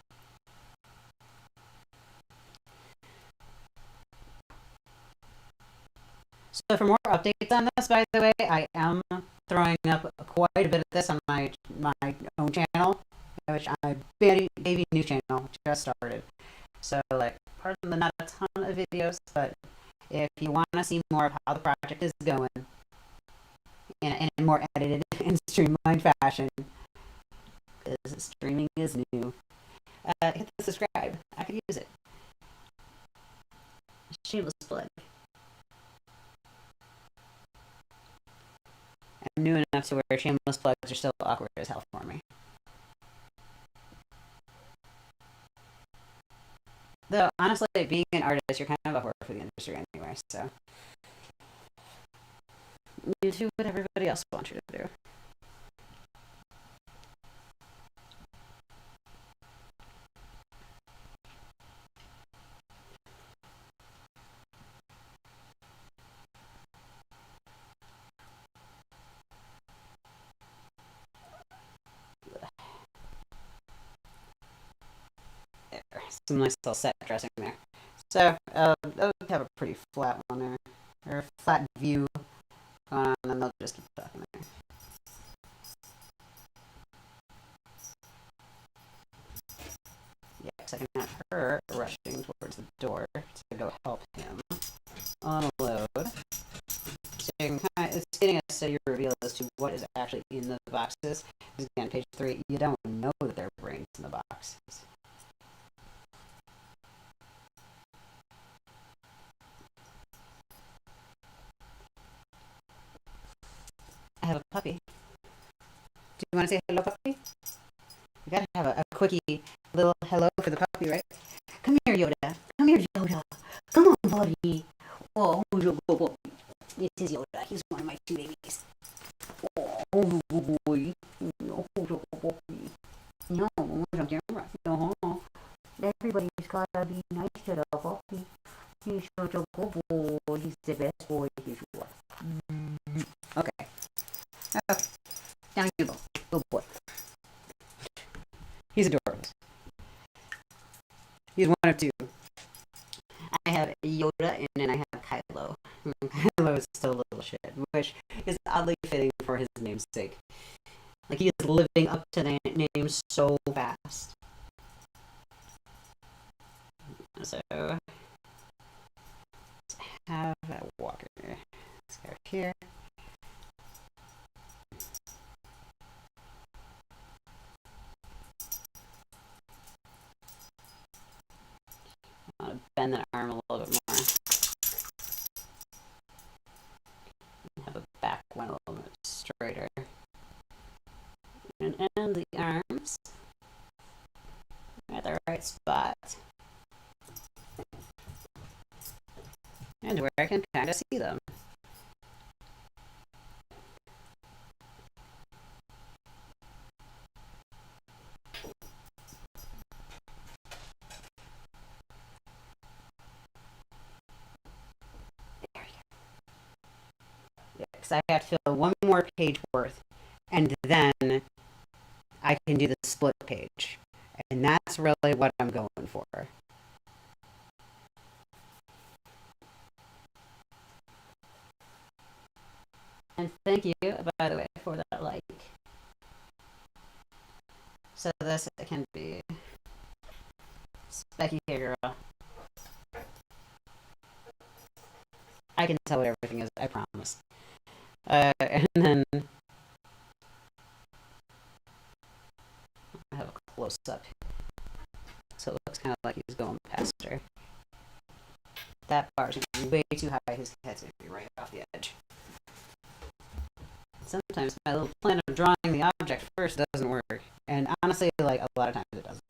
So for more updates on this, by the way, I am throwing up quite a bit of this on my own channel, which I baby new channel just started. So like, pardon the not a ton of videos, but if you want to see more of how the project is going in a more edited and streamlined fashion, because streaming is new, hit the subscribe. I could use it. Shameless plug. I'm new enough to where shameless plugs are still awkward as hell for me. Though, honestly, being an artist, you're kind of a whore for the industry anyway, so you do what everybody else wants you to do. There, some nice little set dressing there. So, they'll have a pretty flat one there, or a flat view going on, and they'll just keep talking there. Yeah, because I can have her rushing towards the door to go help him unload. So you can it's getting a steady reveal as to what is actually in the boxes. Because again, page 3, you don't know that there are brains in the boxes. I have a puppy. Do you want to say hello, puppy? We gotta have a quickie little hello for the puppy, right? Come here, Yoda. Come here, Yoda. Come on, buddy. Oh, good boy. This is Yoda. He's one of my 2 babies. Oh, good boy. Oh, good boy. No, on camera. No. Everybody's gotta be nice to the puppy. He's such a good boy. He's the best boy he's what. Okay. Okay. Down you go. Good boy. He's adorable. He's one of 2. I have Yoda and then I have Kylo. Kylo is still a little shit, which is oddly fitting for his namesake. Like, he is living up to the name so fast. So, let's have that walker. Let's go here. I want to bend that arm a little bit more. Have a back one a little bit straighter. And end the arms at the right spot. And where I can kind of see them. Because I have to fill one more page worth, and then I can do the split page. And that's really what I'm going for. And thank you, by the way, for that like. So this can be Specky here, girl. I can tell what everything is, I promise. And then close up. So it looks kind of like he's going past her. That bar's going to be way too high. His head's going to be right off the edge. Sometimes my little plan of drawing the object first doesn't work. And honestly, like, a lot of times it doesn't.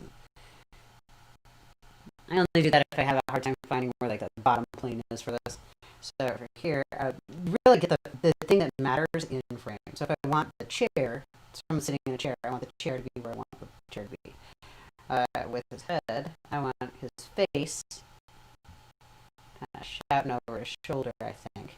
I only do that if I have a hard time finding where, like, the bottom plane is for this. So over here, I really get the thing that matters in frame. So if I want the chair, so I'm sitting in a chair, I want the chair to be where I want the chair to be. With his head, I want his face kind of shouting over his shoulder, I think.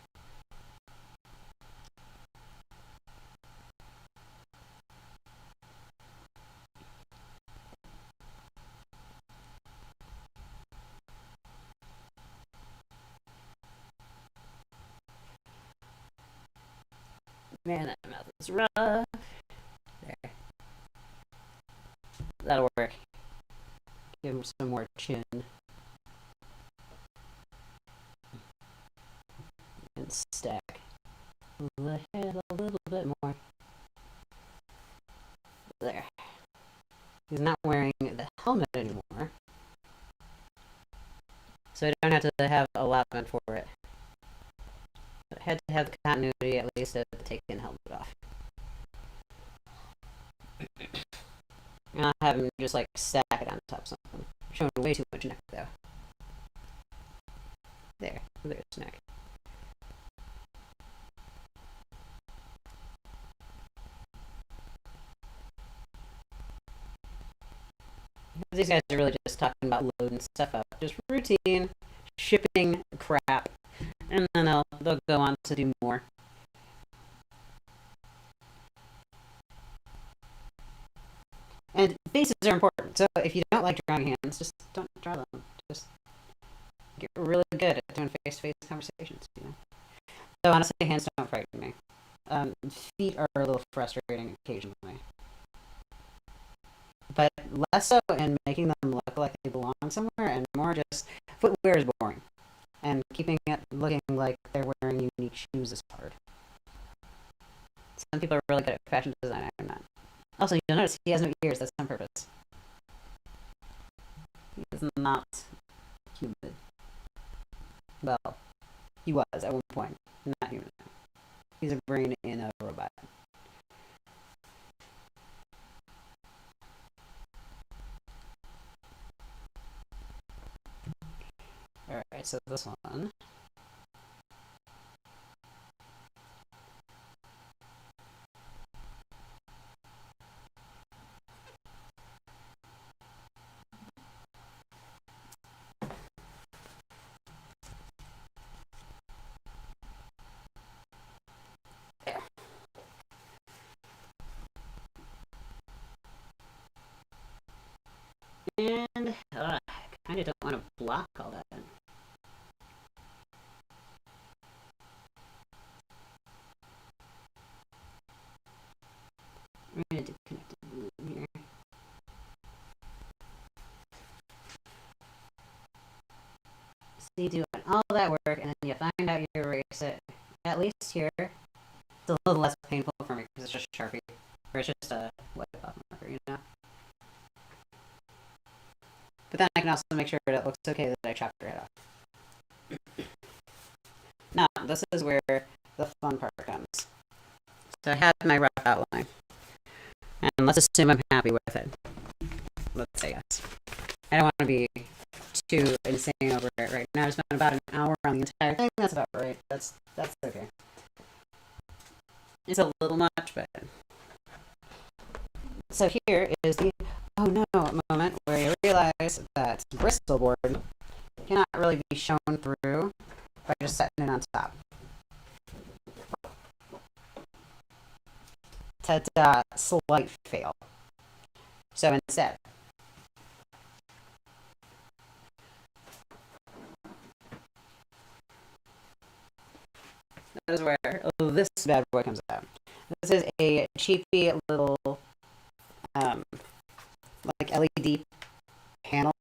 Man, that mouth is rough. There. That'll work. Give him some more chin. And stack the head a little bit more. There. He's not wearing the helmet anymore. So I don't have to have allotment for it. But I had to have the continuity at least of taking the helmet off. And I'll have him just like stack it on top of something. Showing way too much neck though. There's neck. These guys are really just talking about loading stuff up. Just routine, shipping crap, and then they'll go on to do more. And faces are important, so if you don't like drawing hands, just don't draw them. Just get really good at doing face-to-face conversations, you know? So honestly, hands don't frighten me. Feet are a little frustrating occasionally. But less so in making them look like they belong somewhere, and more just footwear is boring. And keeping it looking like they're wearing unique shoes is hard. Some people are really good at fashion design, I'm not. Also, you'll notice he has no ears, that's on purpose. He is not human. Well, he was at one point, not human now. He's a brain in a robot. Alright, so this one. There. And I kind of don't want to block all that. I'm going to disconnect the here. See, doing all that work, and then you find out you erase it. At least here, it's a little less painful for me because it's just Sharpie, or it's just a wipe off marker, you know? But then I can also make sure that it looks okay that I chopped her head off. Now, this is where the fun part comes. So I have my rough outline. And let's assume I'm happy with it. Let's say yes. I don't want to be too insane over it right now. I spent about an hour on the entire thing. That's about right. That's okay. It's a little much, but... So here is the oh no moment where you realize that Bristol board cannot really be shown through by just setting it on top. Ta-da, slight fail. So instead, that is where this bad boy comes out. This is a cheapy little like LED panel.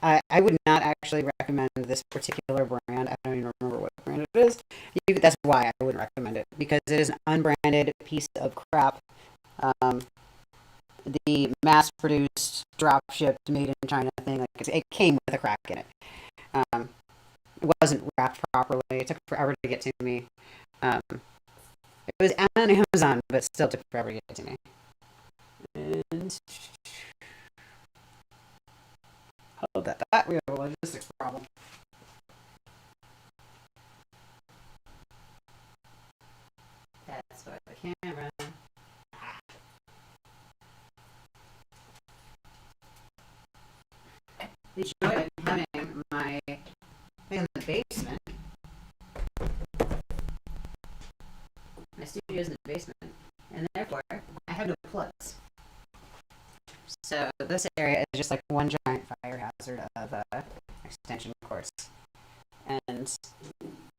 I would not actually recommend this particular brand. I don't even remember what brand it is. That's why I wouldn't recommend it, because it is an unbranded piece of crap. the mass-produced, drop-shipped, made-in-China thing. Like it came with a crack in it. It wasn't wrapped properly. It took forever to get to me. It was on Amazon, but still took forever to get to me. And hold that. We have a logistics problem. That's why the camera. The joy of having my thing in the basement. My studio's in the basement, and therefore I have no plugs. So this area is just like one giant fire hazard of extension cords and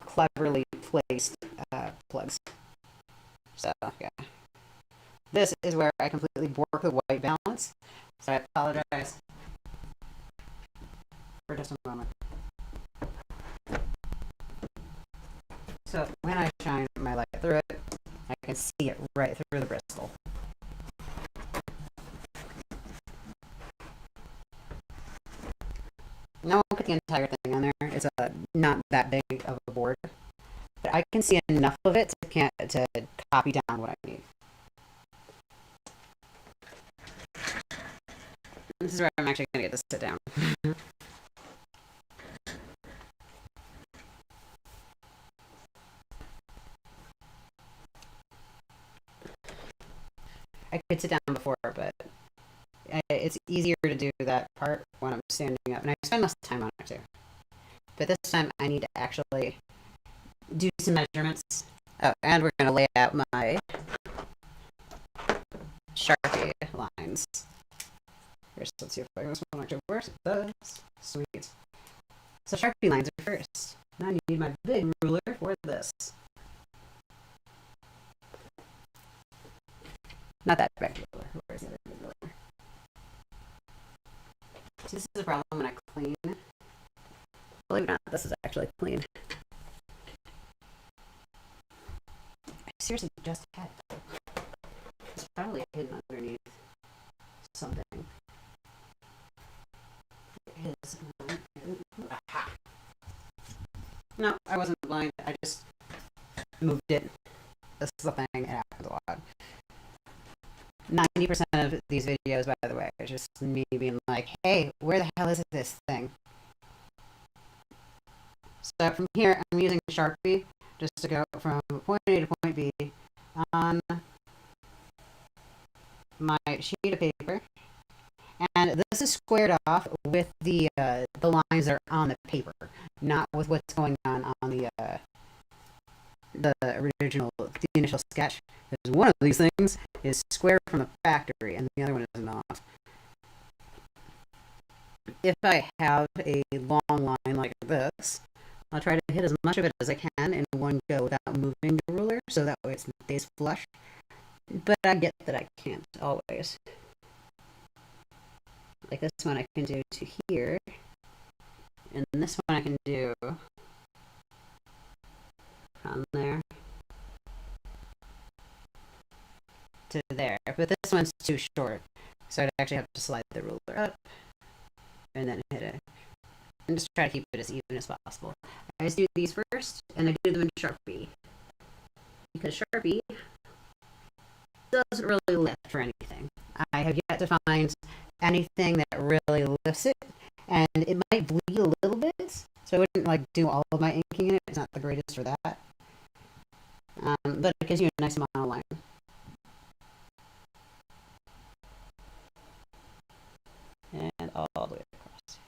cleverly placed plugs. So yeah, this is where I completely broke the white balance. So I apologize for just a moment. So when I shine my light through it, I can see it right through the bristol. Now I won't put the entire thing on there. It's not that big of a board, but I can see enough of it to copy down what I need. This is where I'm actually going to get to sit down. I could sit down before, but it's easier to do that part when I'm standing up, and I spend less time on it too. But this time I need to actually do some measurements. Oh, and we're going to lay out my Sharpie lines. First, let's see if I this one actually works. It does. Sweet. So Sharpie lines are first. Now I need my big ruler for this. Not that big ruler. Where's the other big ruler? See, this is a problem when I clean. Believe it or not, this is actually clean. I seriously just had it. It's probably hidden underneath something. It is. Aha. No, I wasn't blind. I just moved it. This is the thing. It happens a lot. 90% of these videos, by the way, are just me being like, hey, where the hell is this thing? So from here, I'm using Sharpie just to go from point A to point B on my sheet of paper. And this is squared off with the lines that are on the paper, not with what's going on the initial sketch. Because one of these things is square from the factory, and the other one is not. If I have a long line like this, I'll try to hit as much of it as I can in one go without moving the ruler, so that way it stays flush. But I get that I can't always. Like this one I can do to here, and this one I can do from there to there. But this one's too short, so I'd actually have to slide the ruler up and then hit it. And just try to keep it as even as possible. I just do these first, and I do them in Sharpie. Because Sharpie doesn't really lift for anything. I have yet to find anything that really lifts it, and it might bleed a little bit, so I wouldn't like do all of my inking in it. It's not the greatest for that. But it gives you a nice monoline. And all the way across.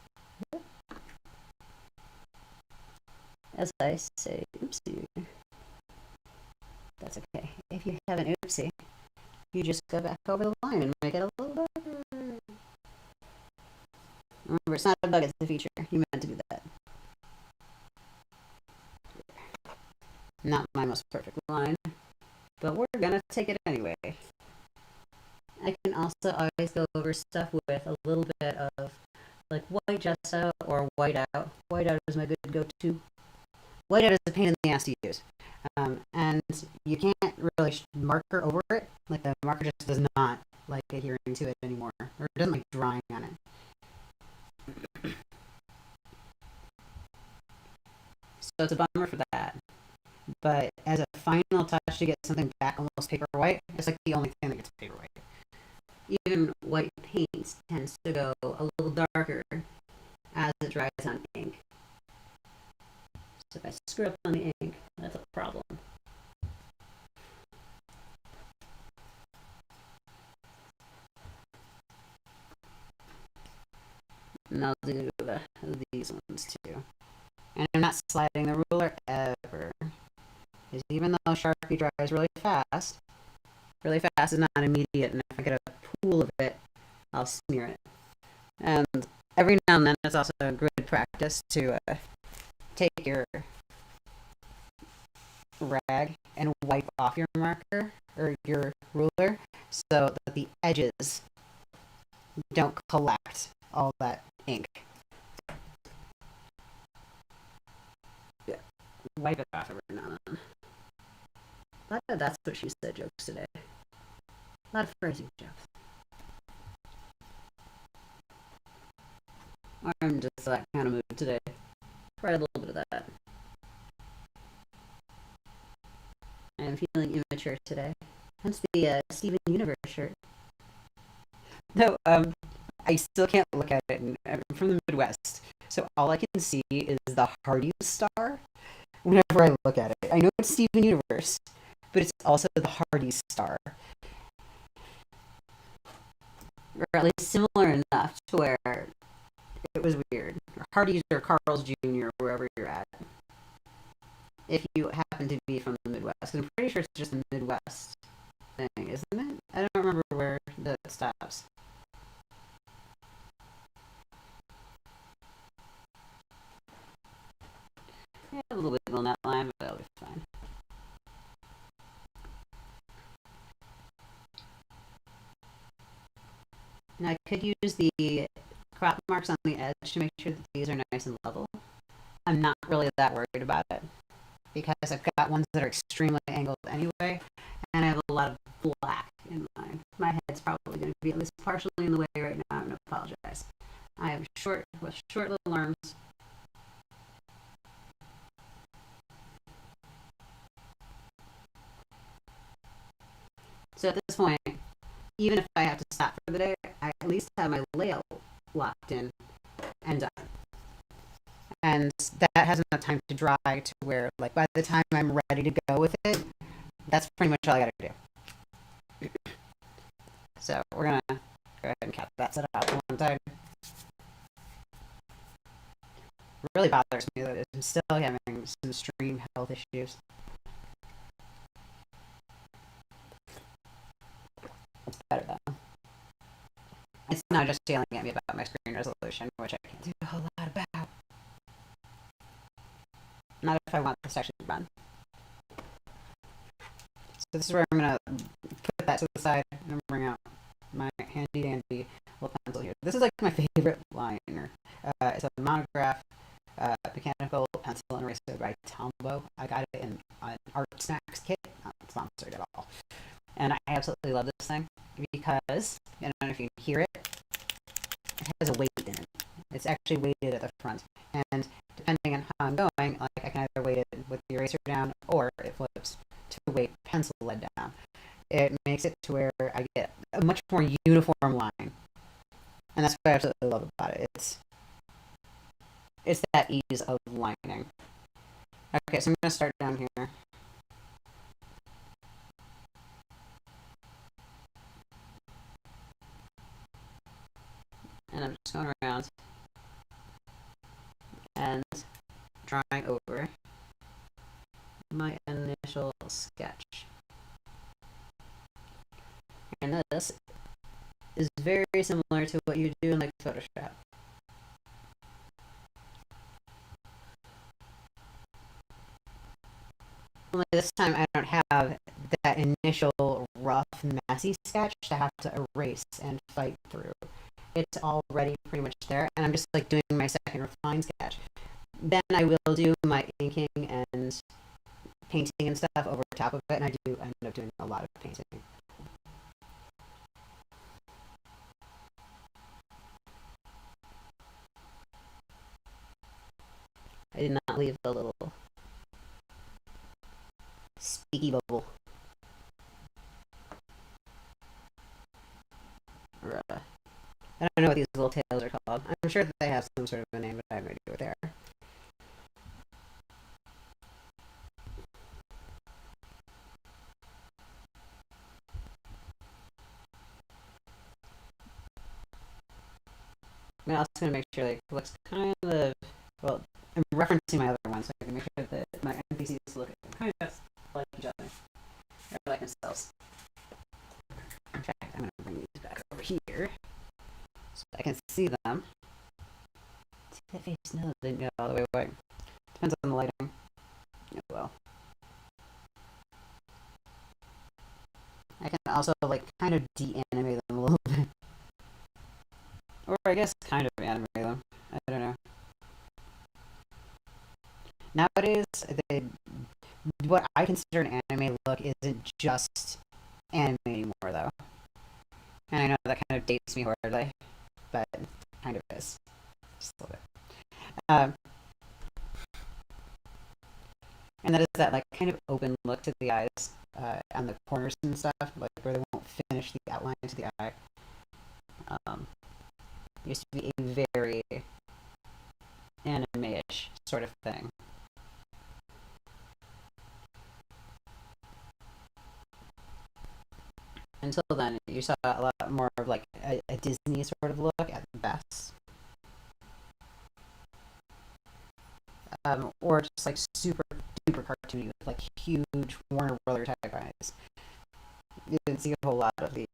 As I say, oopsie. That's okay. If you have an oopsie, you just go back over the line and make it a little better. Remember, it's not a bug, it's a feature. You meant to do that. Not my most perfect line, but we're gonna take it anyway. I can also always go over stuff with a little bit of like white gesso or whiteout. Whiteout is my good go-to. Whiteout is a pain in the ass to use. And you can't really marker over it. Like the marker just does not like adhering to it anymore, or it doesn't like drying on it. So it's a bummer for that. But as a final touch to get something back almost paper white, it's like the only thing that gets paper white. Even white paint tends to go a little darker as it dries on ink. So if I screw up on the ink, that's a problem. And I'll do these ones too. And I'm not sliding the ruler ever. Because even though Sharpie dries really fast is not immediate, and if I get a pool of it, I'll smear it. And every now and then it's also a good practice to take your rag and wipe off your marker or your ruler so that the edges don't collect all that ink. Yeah. Wipe it off every now and then. A lot of that's what she said jokes today. A lot of phrasing jokes. I'm just that kind of mood today. Write a little bit of that. I am feeling immature today. Hence the Steven Universe shirt. No, I still can't look at it. I'm from the Midwest, so all I can see is the Hardy star whenever I look at it. I know it's Steven Universe, but it's also the Hardy star. Or at least similar enough to where it was weird. Hardee's or Carl's Jr., wherever you're at. If you happen to be from the Midwest. Because I'm pretty sure it's just a Midwest thing, isn't it? I don't remember where that stops. Yeah, a little bit on that line, but that'll be fine. And I could use the crop marks on the edge to make sure that these are nice and level. I'm not really that worried about it because I've got ones that are extremely angled anyway, and I have a lot of black in mine. My head's probably going to be at least partially in the way right now. I'm going to apologize. I am short with short little arms. So at this point, even if I have to stop for the day, I at least have my layout locked in and done. And that has enough time to dry to where, like, by the time I'm ready to go with it, that's pretty much all I gotta do. So we're gonna go ahead and cap that set up to one side. It really bothers me that I'm still having some stream health issues. It's better though. It's not just yelling at me about my screen resolution, which I can't do a whole lot about. Not if I want this to actually run. So this is where I'm going to put that to the side and bring out my handy dandy little pencil here. This is like my favorite liner. It's a monograph mechanical pencil and eraser by Tombow. I got it in an Art Snacks kit, not sponsored at all. And I absolutely love this thing because, I don't know if you can hear it, it has a weight in it. It's actually weighted at the front. And depending on how I'm going, like I can either weight it with the eraser down or it flips to weight pencil lead down. It makes it to where I get a much more uniform line. And that's what I absolutely love about it. It's that ease of lining. Okay, so I'm going to start down here. And I'm just going around and drawing over my initial sketch. And this is very similar to what you do in like Photoshop. Only this time I don't have that initial rough, messy sketch to have to erase and fight through. It's already pretty much there, and I'm just like doing my second refined sketch. Then I will do my inking and painting and stuff over top of it, and I do end up doing a lot of painting. I did not leave the little speaky bubble. Or, I don't know what these little tails are called. I'm sure that they have some sort of a name, but I have no idea what they are. I'm also going to make sure like it looks kind of, well, I'm referencing my other one, so I can make sure that my NPCs look kind of like each other. Or like themselves. In fact, I'm going to bring these back over here so I can see them. See that face? No, it didn't go all the way away. Depends on the lighting. Oh well. I can also like kind of de-animate them a little bit. Or I guess kind of animate them. I don't know. Nowadays, what I consider an anime look isn't just anime anymore, though. And I know that kind of dates me horribly, but it kind of is. Just a little bit. And that is that like kind of open look to the eyes on the corners and stuff, like where they won't finish the outline to the eye. Used to be a very anime-ish sort of thing. Until then, you saw a lot more of like a Disney sort of look at best. Or just like super duper cartoony with like huge Warner Brother type eyes. You didn't see a whole lot of the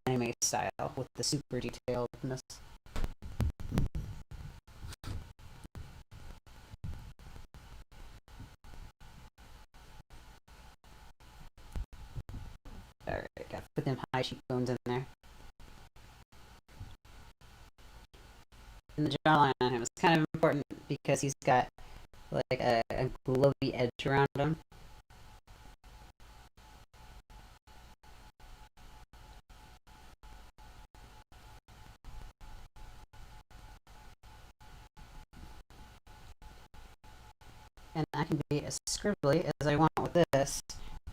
anime style with the super detailedness. Alright, gotta put them high cheekbones in there. And the jawline on him is kind of important because he's got like a glowy edge around him. And I can be as scribbly as I want with this,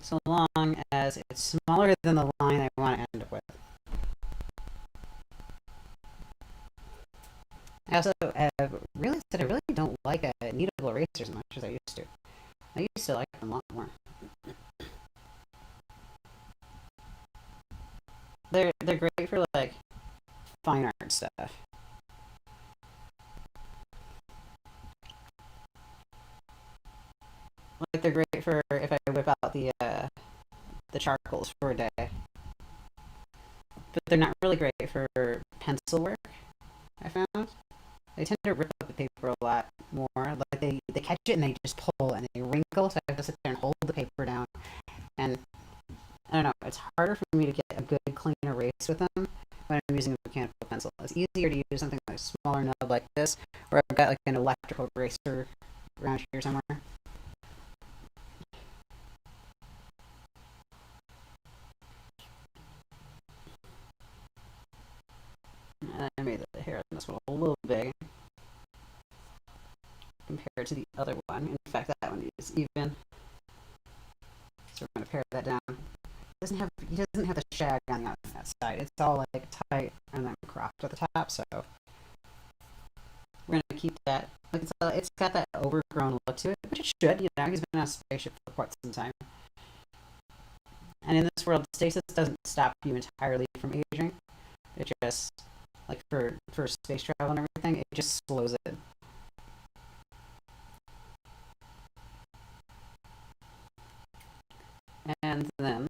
so long as it's smaller than the line I want to end up with. I also realized that I really don't like kneadable erasers as much as I used to. I used to like them a lot more. They're great for like fine art stuff. Like they're great for if I whip out the charcoals for a day. But they're not really great for pencil work, I found. They tend to rip up the paper a lot more. Like they catch it and they just pull and they wrinkle, so I have to sit there and hold the paper down. And I don't know, it's harder for me to get a good clean erase with them when I'm using a mechanical pencil. It's easier to use something like a smaller nub like this, where I've got like an electrical eraser around here somewhere. And I made the hair on this one a little big compared to the other one. In fact, that one is even. So we're going to pare that down. He doesn't have the shag on the outside. It's all like tight and then cropped at the top. So we're going to keep that. Like it's got that overgrown look to it, which it should. You know, he's been on a spaceship for quite some time. And in this world, stasis doesn't stop you entirely from aging. It just, like for space travel and everything, it just slows it. And then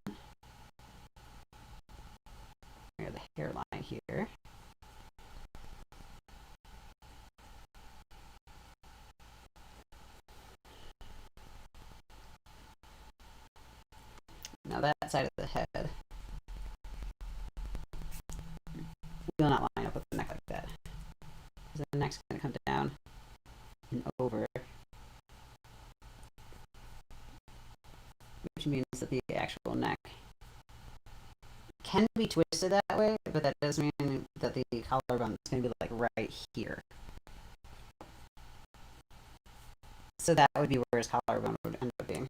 here's the hairline here. Now that side of the head will not line up with the neck like that. Because the neck's going to come down and over, which means that the actual neck can be twisted that way, but that does mean that the collarbone is going to be like right here. So that would be where his collarbone would end up being.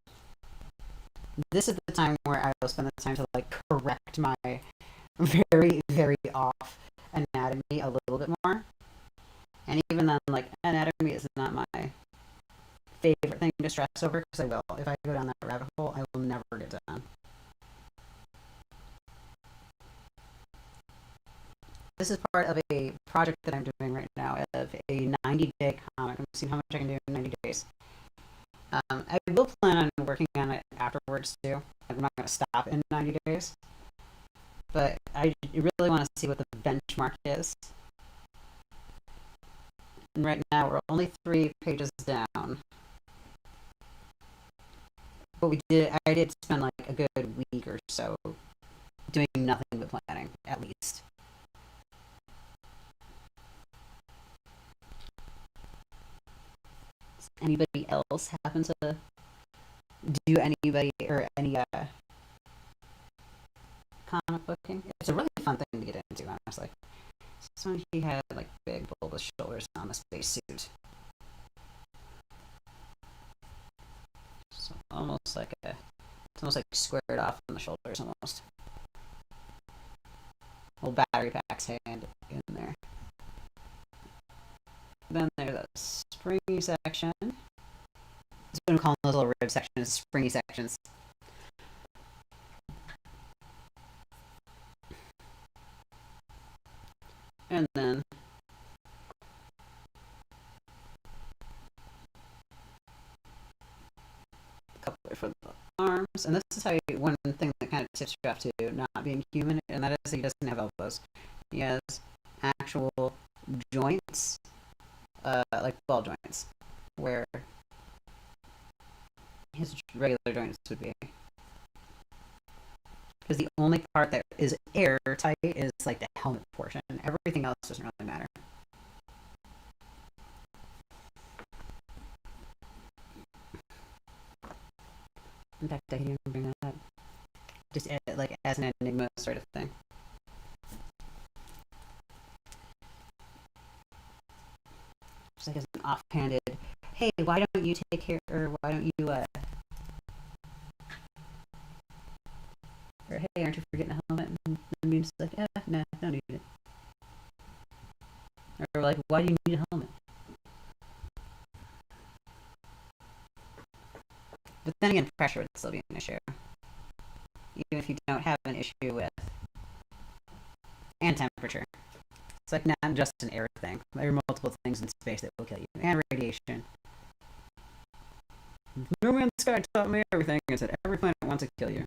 This is the time where I will spend the time to like correct my very, very off anatomy a little bit more. And even then, like, anatomy is not my favorite thing to stress over because I will. If I go down that rabbit hole, I will never get done. This is part of a project that I'm doing right now of a 90-day comic. I'm seeing how much I can do in 90 days. I will plan on working on it afterwards too. I'm not going to stop in 90 days. But I really want to see what the benchmark is. And right now we're only 3 pages down. But I did spend like a good week or so doing nothing but planning, at least. Does anybody else happen to do anybody or any comic booking? It's a really fun thing to get into, honestly. So he had like big bulbous shoulders on the spacesuit. So almost like it's almost like squared off on the shoulders almost. Little battery packs hand in there. Then there's a springy section. I'm going to call those little rib sections springy sections. And then a couple for the arms. And this is how one thing that kind of tips you off to not being human, and that is he doesn't have elbows. He has actual joints, like ball joints, where his regular joints would be. Because the only part that is airtight is like the helmet portion. Everything else doesn't really matter. In fact, I didn't even bring that up. Just like as an enigma sort of thing. Just like as an offhanded, hey, why don't you take care, or why don't you, or hey, aren't you forgetting a helmet? And then Beam's like, yeah, nah, don't need it. Or like, why do you need a helmet? But then again, pressure would still be an issue. Even if you don't have an issue with, and temperature. It's like not just an air thing. There are multiple things in space that will kill you. And radiation. No Man's Sky taught me everything. It said every planet wants to kill you.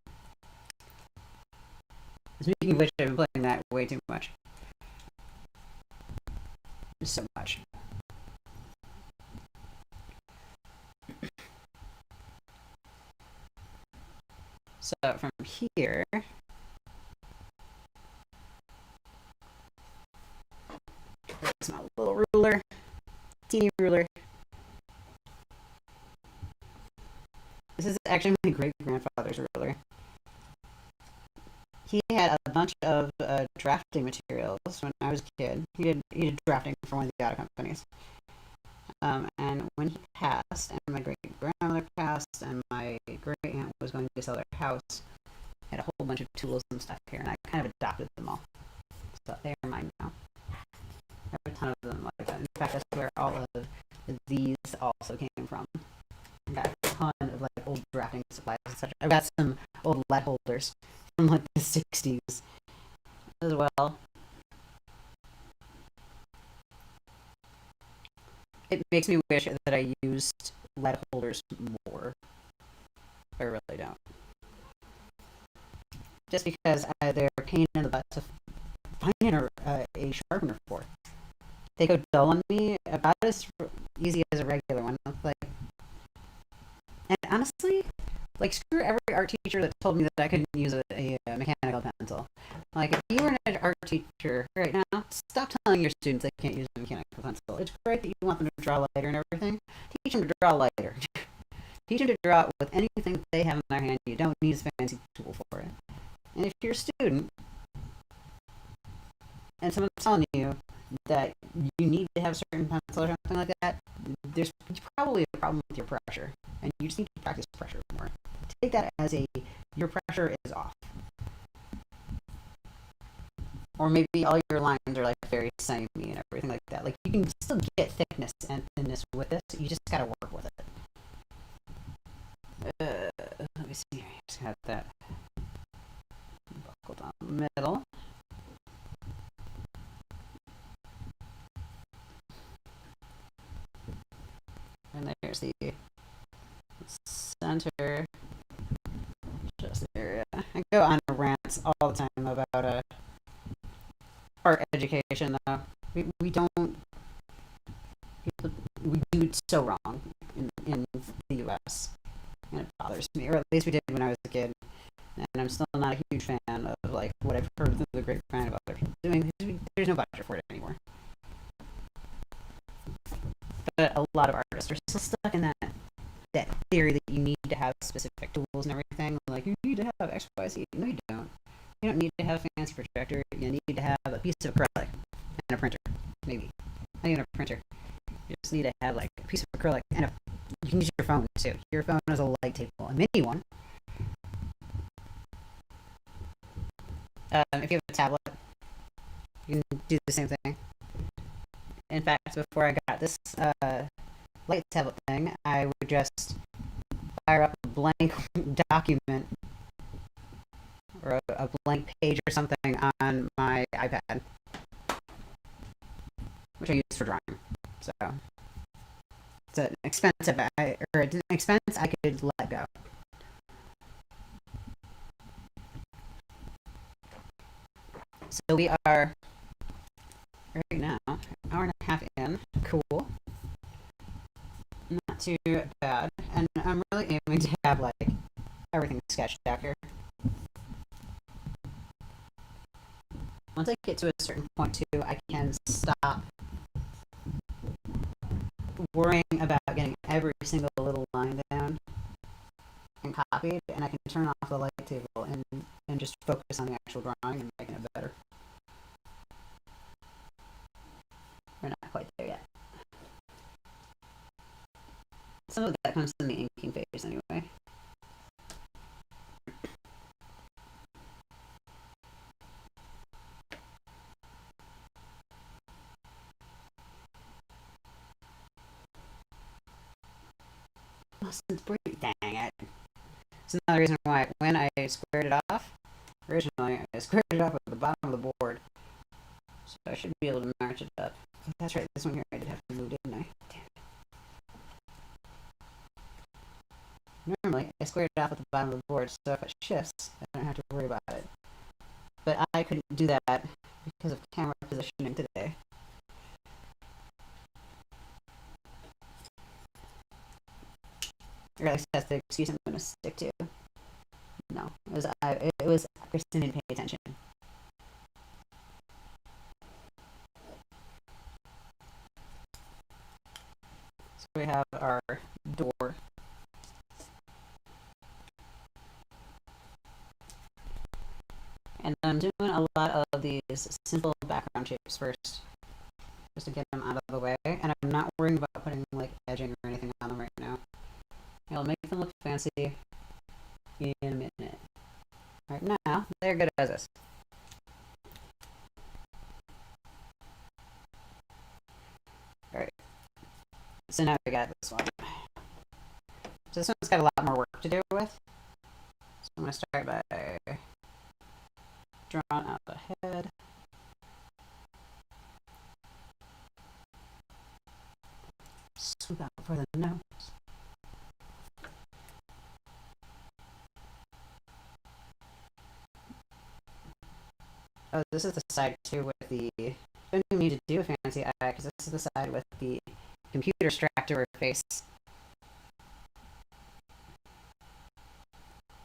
Speaking of which, I've been playing that way too much. So much. So from here, there's my little ruler, teeny ruler. This is actually my great-grandfather's ruler. He had a bunch of drafting materials when I was a kid. He did drafting for one of the auto companies. And when he passed, and my great-grandmother passed, and my great-aunt was going to sell their house, I had a whole bunch of tools and stuff here, and I kind of adopted them all. So they are mine now. I have a ton of them like that. In fact, that's where all of these also came from. I got a ton of like old drafting supplies and such. I've got some old lead holders from like the 60s as well. It makes me wish that I used lead holders more. I really don't. Just because they're a pain in the butt to find a sharpener for. They go dull on me about as easy as a regular one. Like, and honestly, like screw every art teacher that told me that I couldn't use a mechanical pencil. Like, if you were an art teacher right now, stop telling your students they can't use a mechanical pencil. It's great that you want them to draw lighter and everything. Teach them to draw lighter. Teach them to draw with anything they have in their hand. You don't need a fancy tool for it. And if you're a student, and someone's telling you that you need to have a certain pencil or something like that, there's probably a problem with your pressure, and you just need to practice pressure more. Take that as your pressure is off. Or maybe all your lines are like very samey and everything like that. Like you can still get thickness and thinness with this. You just gotta work with it. Let me see. I just had that buckled on the middle. And there's the center. Just area. I go on rants all the time about art education, though. We don't. We do it so wrong in the U.S. And it bothers me, or at least we did when I was a kid. And I'm still not a huge fan of like what I've heard through the grapevine of other people doing. There's no budget for it anymore. But a lot of artists are still stuck in that theory that you need to have specific tools and everything. Like you need to have X, Y, Z. No, you don't. You don't need to have a fancy projector. You need to have a piece of acrylic and a printer, maybe. Not even a printer. You just need to have like a piece of acrylic and you can use your phone too. Your phone is a light table, a mini one. If you have a tablet, you can do the same thing. In fact, before I got this light tablet thing, I would just fire up a blank document or a blank page or something on my iPad, which I use for drawing. So it's an expense I could let go. So we are right now an hour and a half in. Cool. Not too bad. And I'm really aiming to have like everything sketched out here. Once I get to a certain point too, I can stop worrying about getting every single little line down and copied, and I can turn off the light table and just focus on the actual drawing and making it better. We're not quite there yet. Some of that comes in the inking phase anyway. Austin's break, dang it. It's another reason why when I squared it off, originally I squared it off at the bottom of the board. So I should be able to match it up. Oh, that's right, this one here I did have to move, didn't I? Damn it. Normally I squared it off at the bottom of the board, so if it shifts, I don't have to worry about it. But I couldn't do that because of camera positioning today. Or at least that's the excuse I'm going to stick to. No, it was Kristen didn't pay attention. So we have our door. And I'm doing a lot of these simple background shapes first, just to get them out of the way. And I'm not worrying about putting like edging or anything on them right now. It'll make them look fancy in a minute. Right now, they're good as this. Alright. So now we got this one. So this one's got a lot more work to do with. So I'm going to start by drawing out the head. Swoop out for the nose. Oh, this is the side too with the. Don't even need to do a fancy eye because this is the side with the computer strapped to her face. It's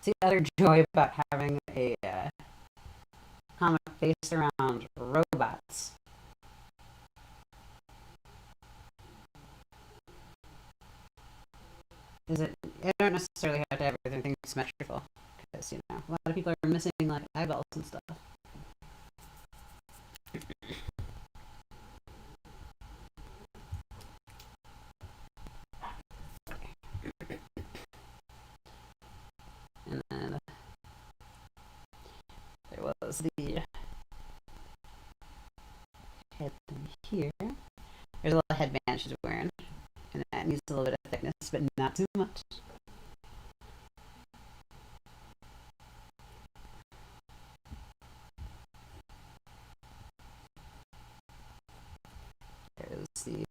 the other joy about having a comic based around robots. Is it? You don't necessarily have to have everything symmetrical because a lot of people are missing like eyeballs and stuff. was the head thing here. There's a little headband she's wearing, and that needs a little bit of thickness, but not too much. There's the...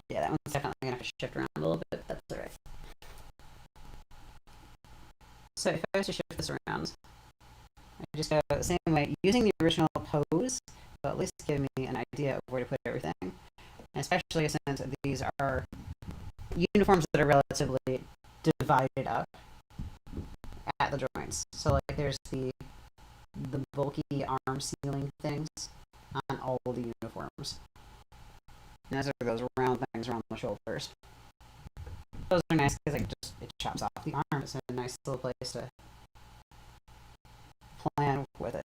Yeah, that one's definitely going to have to shift around a little bit, but that's alright. So if I was to shift this around, I just go the same way, using the original pose, but at least give me an idea of where to put everything. And especially since these are uniforms that are relatively divided up at the joints. So like there's the bulky arm ceiling things on all the uniforms. And those are those round things around the shoulders. Those are nice because it chops off the arm. It's a nice little place to plan with it.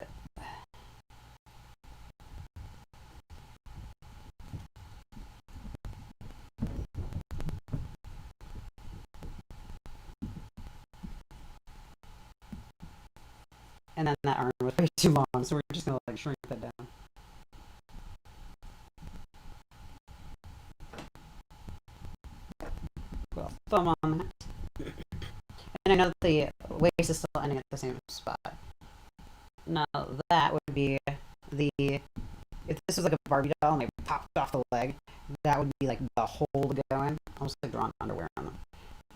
And then that arm was way too long, so we're just gonna like shrink that down. Well, thumb on that. And I know that the waist is still ending at the same spot. Now that would be the... If this was like a Barbie doll and they popped off the leg, that would be like the hole to go in, almost like drawn underwear on them.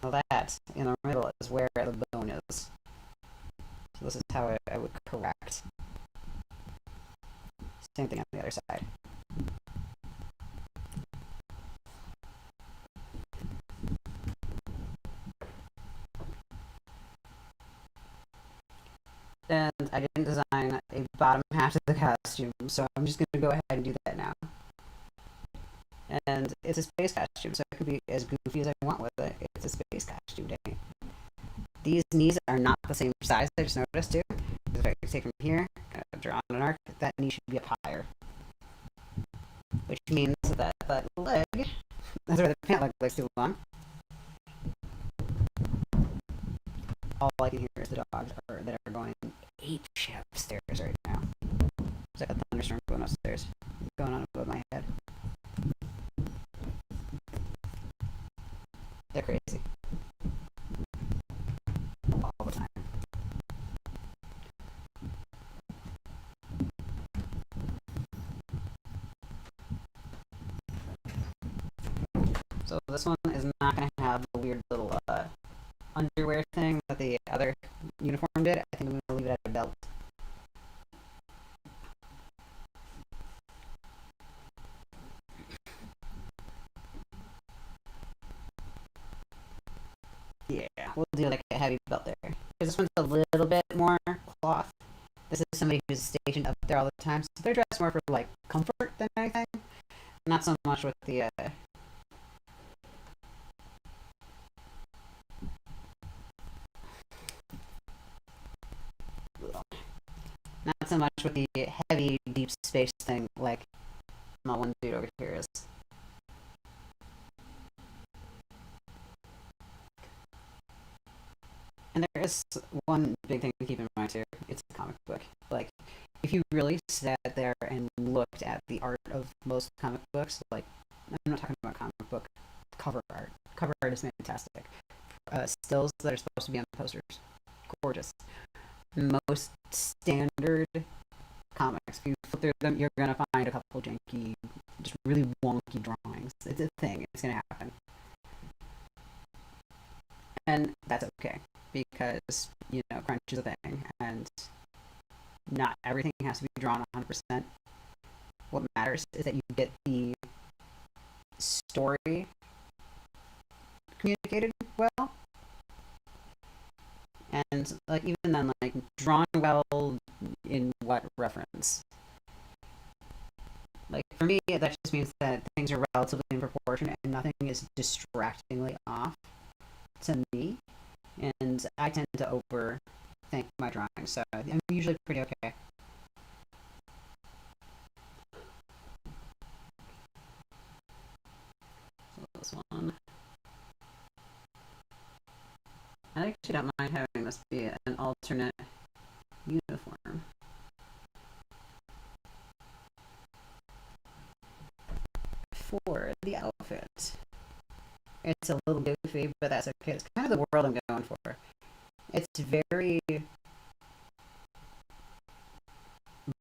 Now that in the middle is where the bone is. So this is how I would correct. Same thing on the other side. And I didn't design a bottom half of the costume, so I'm just going to go ahead and do that now. And it's a space costume, so it could be as goofy as I want with it. It's a space costume day. These knees are not the same size, I just noticed too. If I take from here, draw on an arc, that knee should be up higher. Which means that that leg, that's where the pant leg is too long. All I can hear is the dogs that are going apeshit upstairs right now. There's like a thunderstorm going upstairs, going on above my head. They're crazy. All the time. So this one is not going to have the weird little underwear thing that the other uniform did. I think I'm going to leave it at a belt. Yeah, we'll do like a heavy belt there. Because this one's a little bit more cloth. This is somebody who's stationed up there all the time, so they're dressed more for like comfort than anything. Not so much with the not so much with the heavy deep space thing like my one dude over here is. And there is one big thing to keep in mind too. It's a comic book. Like, if you really sat there and looked at the art of most comic books, like, I'm not talking about comic book cover art. Cover art is fantastic. Stills that are supposed to be on the posters, gorgeous. Most standard comics, if you flip through them, you're gonna find a couple janky, just really wonky drawings. It's a thing. It's gonna happen. And that's okay, because, you know, crunch is a thing, and not everything has to be drawn 100%. What matters is that you get the story communicated well, and like even then, like drawn well in what reference. Like for me, that just means that things are relatively in proportion and nothing is distractingly off to me, and I tend to overthink my drawing, so I'm usually pretty okay. So this one. I actually don't mind having this be an alternate uniform for the outfit. It's a little goofy, but that's okay. It's kind of the world I'm going for. It's very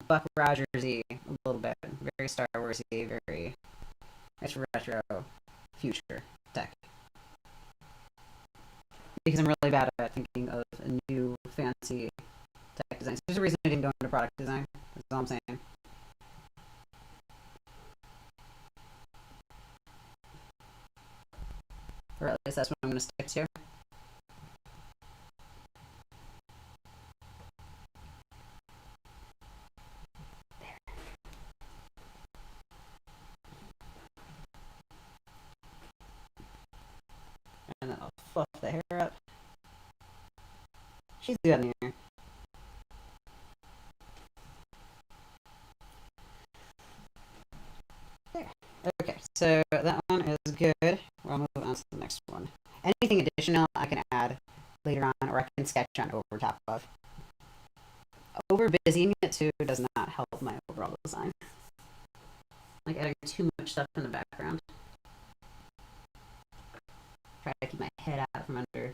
Buck Rogers-y, a little bit. Very Star Wars-y, very... It's retro, future tech. Because I'm really bad at thinking of a new, fancy tech design. So there's a reason I didn't go into product design. That's all I'm saying. Or at least that's what I'm going to stick to. And then I'll fluff the hair up. She's good in here. There. Okay, so that one is good. We'll move on to the next one. Anything additional I can add later on, or I can sketch on over top of. Over busying it too does not help my overall design. Like adding too much stuff in the background. Try to keep my head out from under.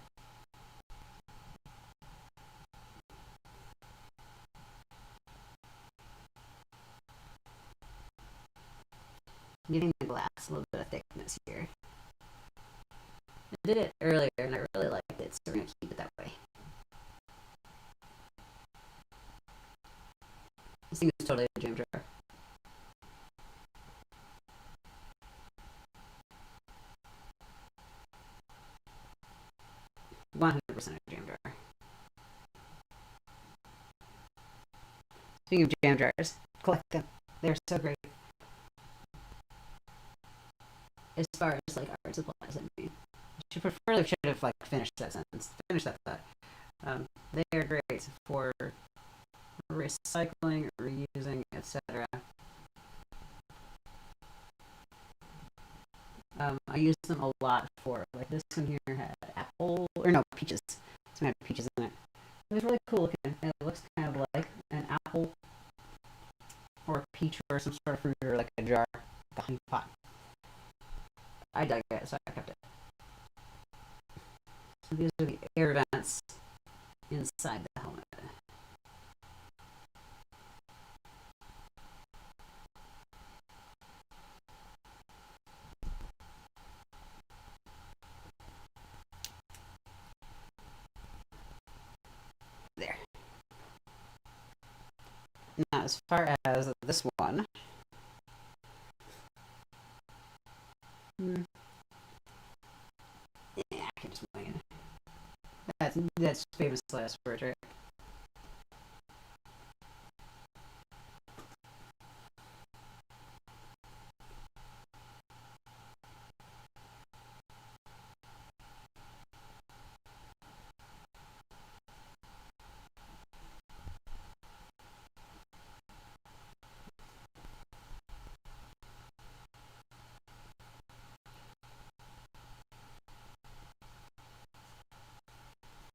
Giving the glass a little bit of thickness here. I did it earlier and I really liked it, so we're going to keep it that way. This thing is totally a jam jar. $100% a jam jar. Speaking of jam jars, collect them. They're so great. As far as like art supplies, I mean, should have like finished that sentence. Finish that thought. They are great for recycling, reusing, etc. I use them a lot for, like this one here had apple, or no, peaches. This one had peaches in it. It was really cool looking. It looks kind of like an apple or a peach or some sort of fruit, or like a jar, the honey pot. I dug it, so I kept it. So these are the air vents inside the helmet. There. Now, as far as this one, yeah, I can just wing it. That's famous last word, right?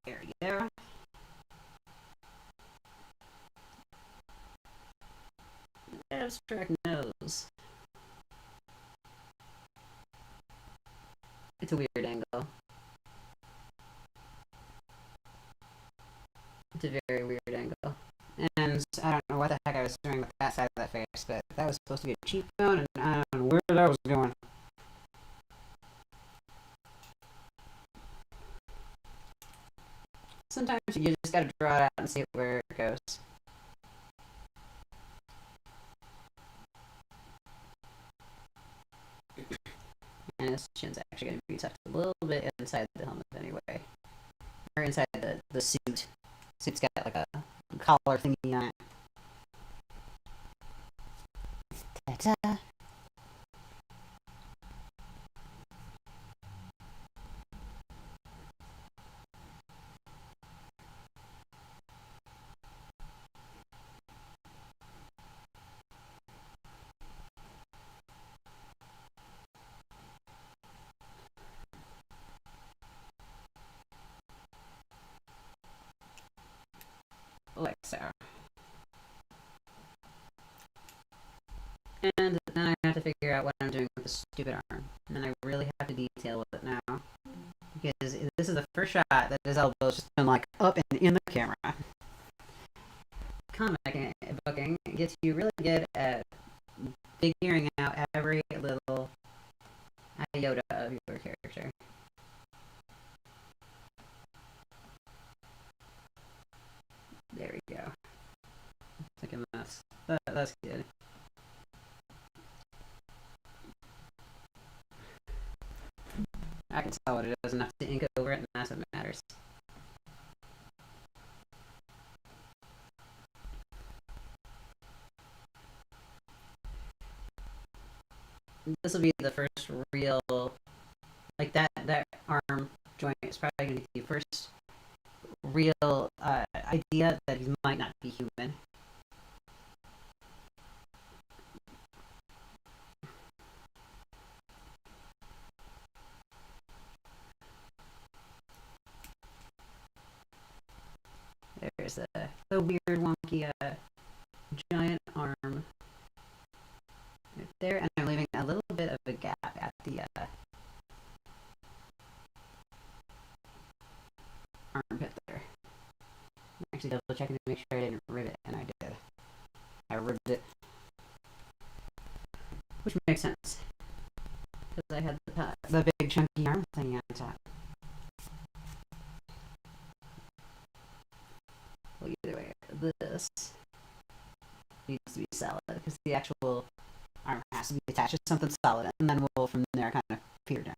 There we go. Abstract nose. It's a weird angle. It's a very weird angle. And I don't know what the heck I was doing with that side of that face, but that was supposed to be a cheekbone, and I don't know where that was going. Sometimes you just gotta draw it out and see where it goes. And his chin's actually going to be tucked a little bit inside the helmet anyway. Or inside the suit. Suit's got like a collar thingy on it. Ta-ta! like so. And then I have to figure out what I'm doing with the stupid arm. And then I really have to detail with it now. Because this is the first shot that his elbow's just been like up and in the camera. Comic booking gets you really good at figuring out every little iota of your character. There we go. It's like a mess. That's good. I can tell what it is enough to ink over it, and that's what matters. This will be the first real, like that arm joint is probably going to be the first real idea that he might not be human. There's the weird wonky giant arm right there, and I'm leaving a little bit of a gap at the armpit there. I'm actually double checking to make sure I didn't rib it, and I did. I ribbed it, which makes sense because I had the big chunky arm thing on top. Well, either way, this needs to be solid because the actual arm has to be attached to something solid, and then we'll from there kind of peter down.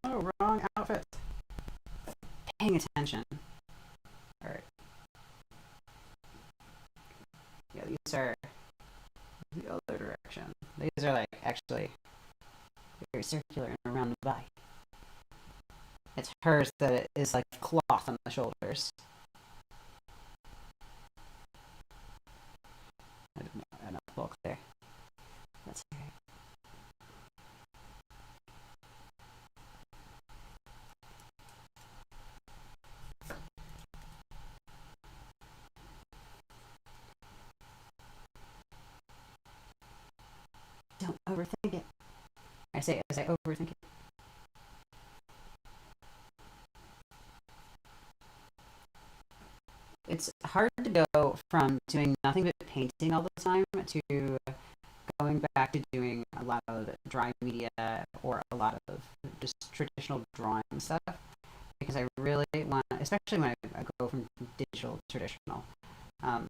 Oh, wrong outfit. Paying attention. Alright. Yeah, these are the other direction. These are like actually very circular and around the body. It's hers that it is like cloth on the shoulders. I did not enough bulk there. That's okay. Don't overthink it. I say as I overthink it. It's hard to go from doing nothing but painting all the time to going back to doing a lot of drawing media or a lot of just traditional drawing stuff because I really want, especially when I go from digital to traditional. But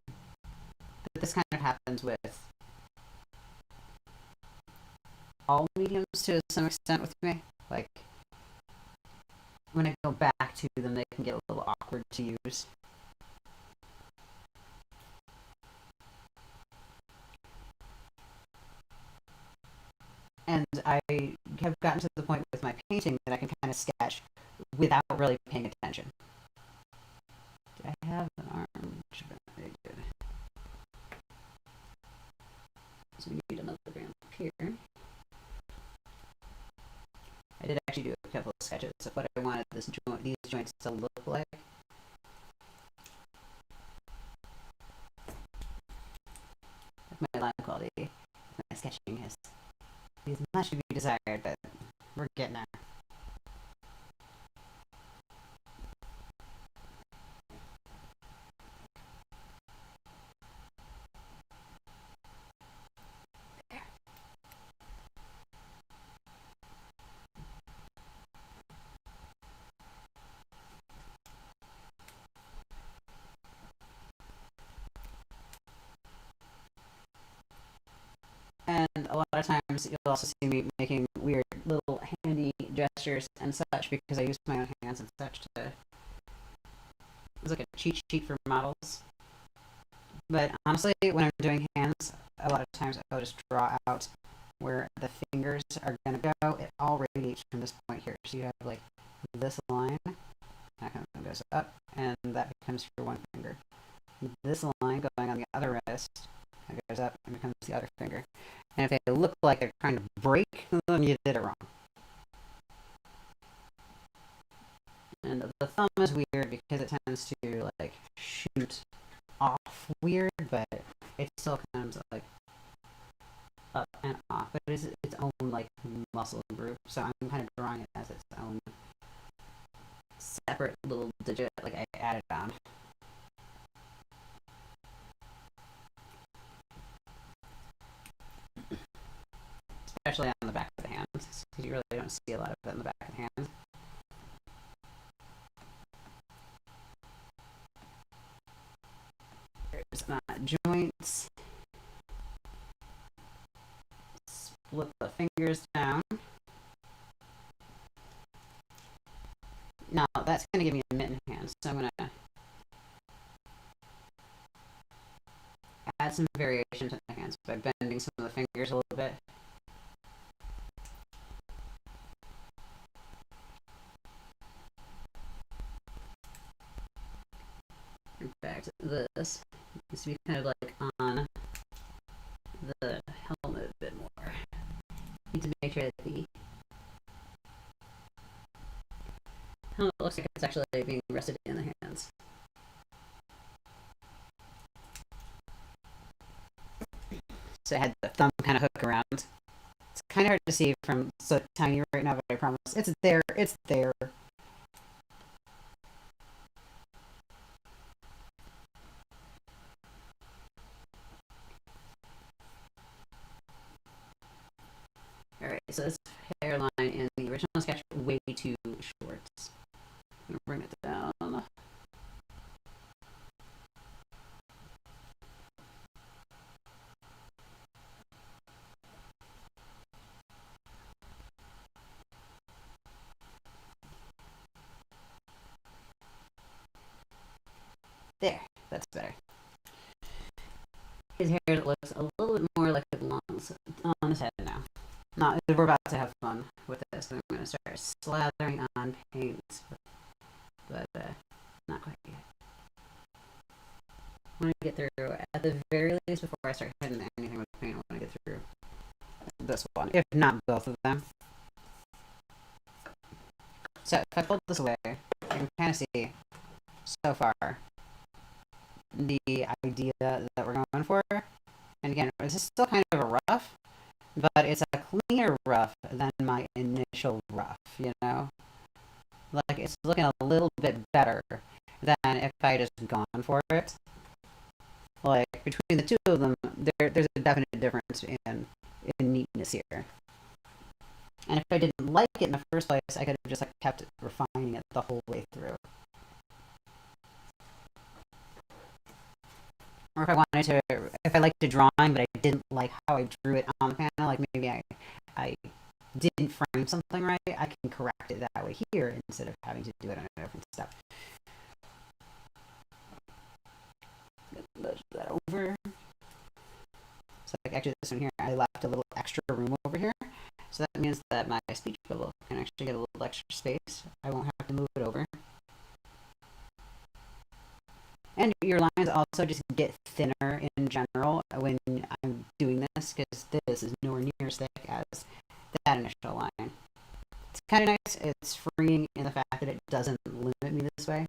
this kind of happens with all mediums to some extent with me. Like when I go back to them, they can get a little awkward to use. And I have gotten to the point with my painting that I can kind of sketch without really paying attention. Do I have an arm? Very good. So we need another ramp here. I did actually do a couple of sketches of what I wanted these joints to look like. My line quality, my sketching has much to be desired, but we're getting there. And a lot of times you'll also see me making weird little handy gestures and such because I use my own hands and such to... It's like a cheat sheet for models. But honestly, when I'm doing hands, a lot of times I'll just draw out where the fingers are going to go. It all radiates from this point here. So you have like this line, that kind of goes up, and that becomes your one finger. this line going on the other wrist. It goes up and becomes the other finger. And if they look like they're trying to break, then you did it wrong. And the thumb is weird because it tends to like shoot off weird, but it still comes like up and off. But it is its own like muscle group, so I'm kind of drawing it as its own separate little digit, like I added on. Especially on the back of the hand, because you really don't see a lot of it on the back of the hand. There's my joints. Split the fingers down. Now that's going to give me a mitten hand, so I'm going to add some variation to the hands by bending some of the fingers a little bit. Back to this. It needs to be kind of like on the helmet a bit more. Need to make sure that the helmet looks like it's actually being rested in the hands. So I had the thumb kind of hook around. It's kind of hard to see from so tiny right now, but I promise it's there. It's there. Alright, so this hairline in the original sketch way too short. I'm gonna bring it down. There, that's better. His hair looks a little bit more like it belongs on his head now. Not, we're about to have fun with this. I'm going to start slathering on paint, but not quite yet. I want to get through, at the very least, before I start hitting anything with paint, I want to get through this one, if not both of them. So if I fold this away, you can kind of see so far the idea that we're going for. And again, this is still kind of a rough, but it's a cleaner rough than my initial rough, you know? Like, it's looking a little bit better than if I had just gone for it. Like, between the two of them, there's a definite difference in neatness here. And if I didn't like it in the first place, I could have just like kept refining it the whole way through. Or if I wanted to, if I liked a drawing, but I didn't like how I drew it on the panel, like maybe I didn't frame something right, I can correct it that way here instead of having to do it on a different step. Nudge that over. So like actually this one here, I left a little extra room over here. So that means that my speech bubble can actually get a little extra space. I won't have to move it over. And your lines also just get thinner in general when I'm doing this, because this is nowhere near as thick as that initial line. It's kind of nice. It's freeing in the fact that it doesn't limit me this way.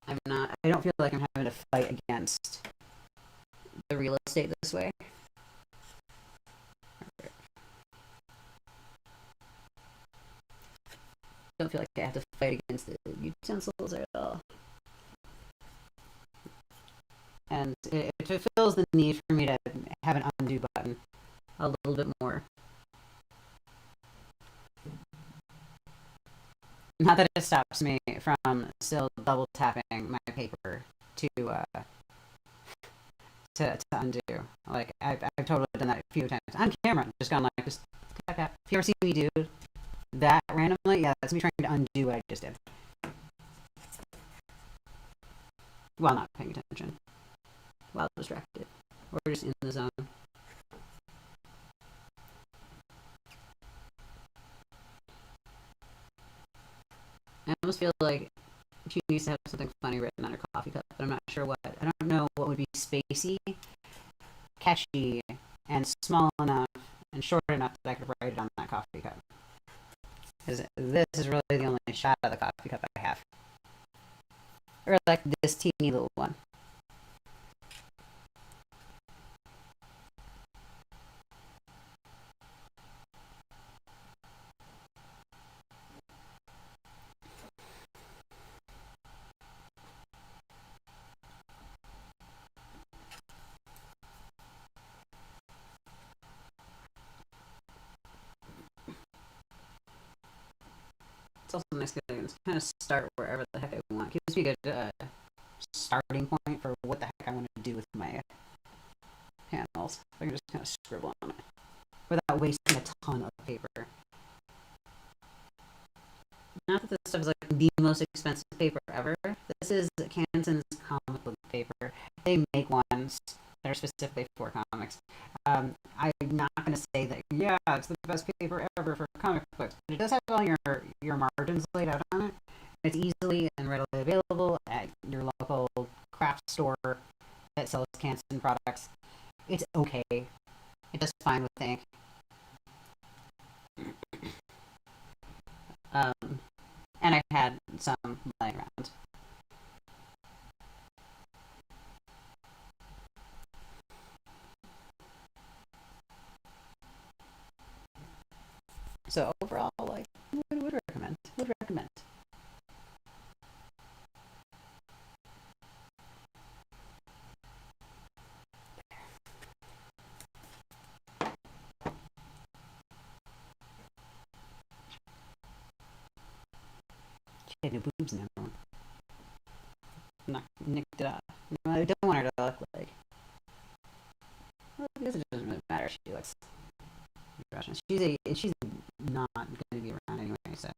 I don't feel like I'm having to fight against the real estate this way. Don't feel like I have to fight against the utensils at all. And it fulfills the need for me to have an undo button a little bit more. Not that it stops me from still double tapping my paper to undo. Like I've totally done that a few times on camera. Just gone like just tap tap. If you ever see me do that randomly, yeah, that's me trying to undo what I just did. While not paying attention. While distracted. Or just in the zone. I almost feel like she needs to have something funny written on her coffee cup, but I'm not sure what. I don't know what would be spacey, catchy, and small enough and short enough that I could write it on that coffee cup. Because this is really the only shot of the coffee cup I have. Or like this teeny little one. It's also nice to kind of start wherever the heck I want. It gives me a good starting point for what the heck I want to do with my panels. I can just kind of scribble on it without wasting a ton of paper. Not that this stuff is like the most expensive paper ever. This is Canton's comic book paper. They make ones that are specifically for comics. I'm not going to say that, yeah, it's the best paper ever for comic books, but it does have all your margins laid out on it. It's easily and readily available at your local craft store that sells Canton products. It's okay. It does fine with ink. And I had some lying around. So overall, like, would recommend. Would recommend. She had no boobs in that one. Nicked it off. No, I don't want her to look like. Well, I guess it doesn't really matter. She looks. She's not going to be around anyway. So,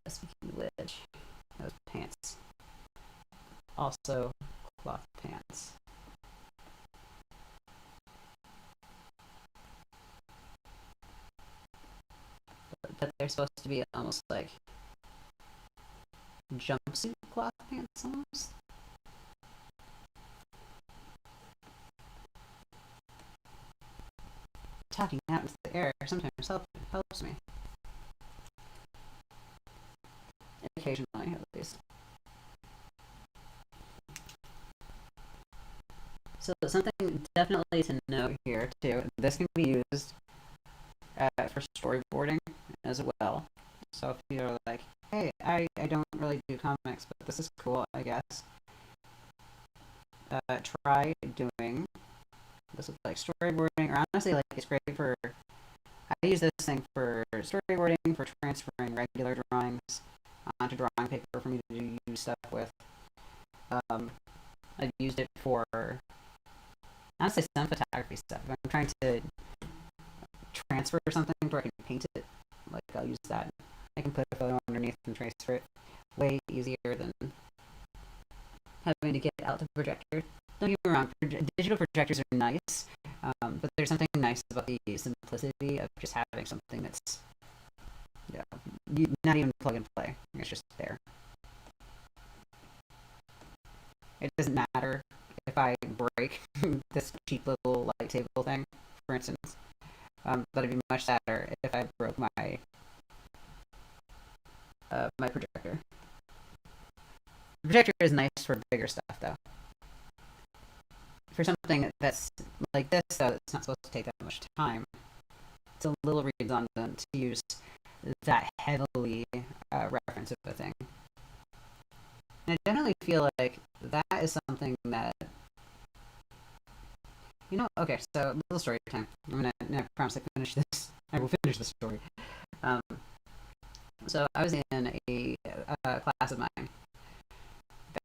speaking of which, those pants. Also, cloth pants. But they're supposed to be almost like jumpsuit cloth pants, almost. Talking out into the air sometimes helps me. Occasionally, at least. So something definitely to note here too. This can be used for storyboarding as well. So if you're like, hey, I don't really do comics, but this is cool, I guess. Try doing this with like storyboarding, or honestly, like it's great for. I use this thing for storyboarding, for transferring regular drawings onto drawing paper for me to use stuff with. I've used it for honestly some photography stuff. If I'm trying to transfer something where I can paint it, like I'll use that. I can put a photo underneath and transfer it way easier than having to get out the projector. Don't get me wrong, digital projectors are nice, but there's something nice about the simplicity of just having something that's not even plug and play. It's just there. It doesn't matter if I break this cheap little light table thing, for instance. But it'd be much sadder if I broke my my projector. The projector is nice for bigger stuff, though. For something that's like this, though, it's not supposed to take that much time. It's a little redundant to use that heavily reference of a thing. And I generally feel like that is something that okay, so little story time. I promise I finish this. I will finish the story. Um, so I was in a class of mine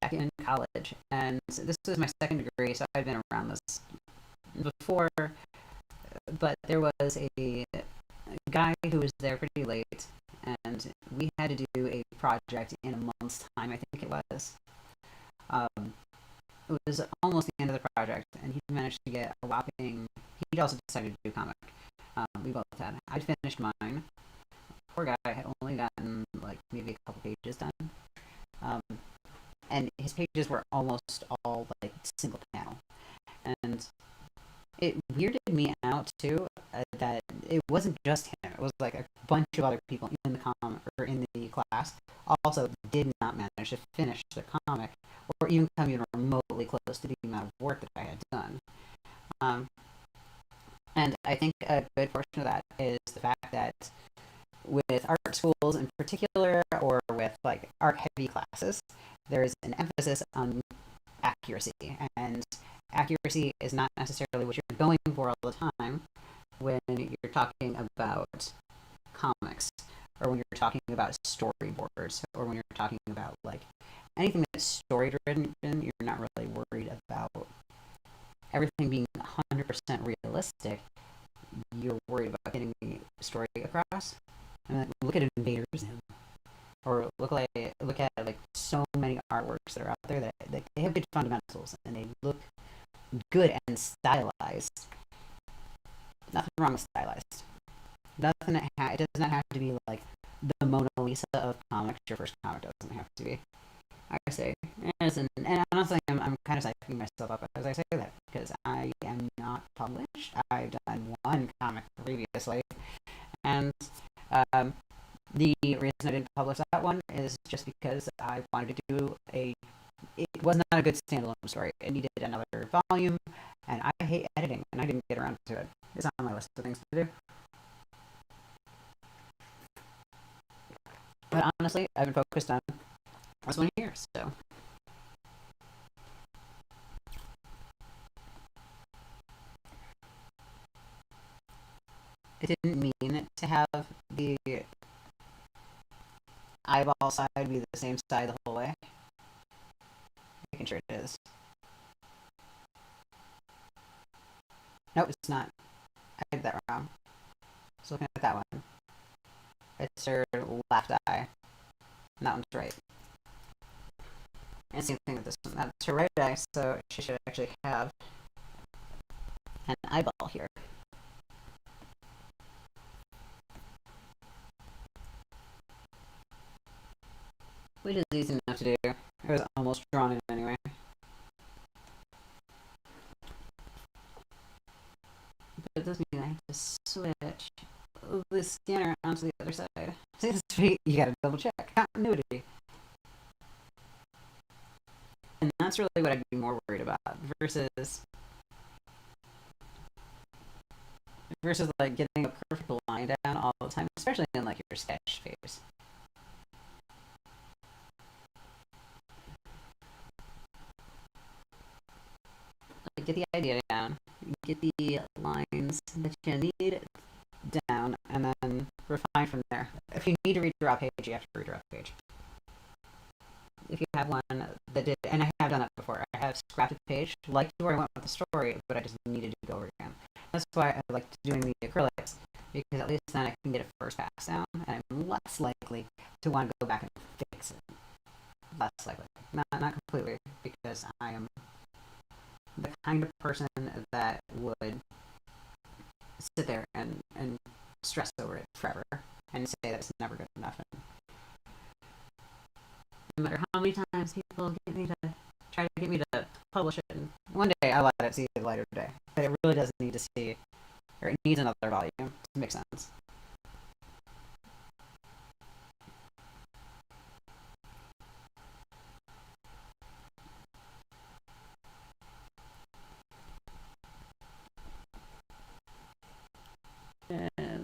back in college, and this was my second degree, so I'd been around this before, but there was a guy who was there pretty late, and we had to do a project in a month's time, I think it was. It was almost the end of the project, and he managed to get a whopping. He also decided to do comic. We both had. I'd finished mine, poor guy had only gotten like maybe a couple pages done, um, and his pages were almost all like single panel, and it weirded me out too that it wasn't just him. It was like a bunch of other people in the in the class also did not manage to finish their comic or even come even remotely close to the amount of work that I had done. Um, and I think a good portion of that is the fact that with art schools in particular, or with like art heavy classes, there's an emphasis on accuracy, and accuracy is not necessarily what you're going for all the time when you're talking about comics, or when you're talking about storyboards, or when you're talking about like anything that's story driven. You're not really worried about everything being 100% realistic. You're worried about getting the story across. And like, look at Invaders Zim, or look at like so many artworks that are out there that they have good fundamentals and they look good and stylized. Nothing wrong with stylized. Nothing it does not have to be like the Mona Lisa of comics. Your first comic doesn't have to be. I say, and honestly, I'm kind of psyching myself up as I say that because I am not published. I've done one comic previously, and um, the reason I didn't publish that one is just because I wanted to do a. It was not a good standalone story. It needed another volume, and I hate editing, and I didn't get around to it. It's on my list of things to do. But honestly, I've been focused on this one here, so. It didn't mean to have the eyeball side be the same side the whole way. Making sure it is. Nope, it's not. I did that wrong. I was looking at that one. It's her left eye. And that one's right. And same thing with this one. That's her right eye, so she should actually have an eyeball here. Which is easy enough to do. It was almost drawn in anyway. But it does mean I have to switch the scanner onto the other side. See, this is you gotta double check. Continuity. And that's really what I'd be more worried about versus like getting a perfect line down all the time, especially in like your sketch phase. Like, get the idea down, get the lines that you need down, and then refine from there. If you need to redraw a page, you have to redraw a page. If you have one that did, and I have done that before, I have scrapped a page, liked where I went with the story, but I just needed to go over again. That's why I like doing the acrylics, because at least then I can get a first pass down, and I'm less likely to want to go back and fix it. Less likely. Not completely, because I am the kind of person that would sit there and stress over it forever and say that it's never good enough. And no matter how many times people get me to try to get me to publish it, and one day I'll let it see the light of day. But it really does need to see, or it needs another volume to make sense. And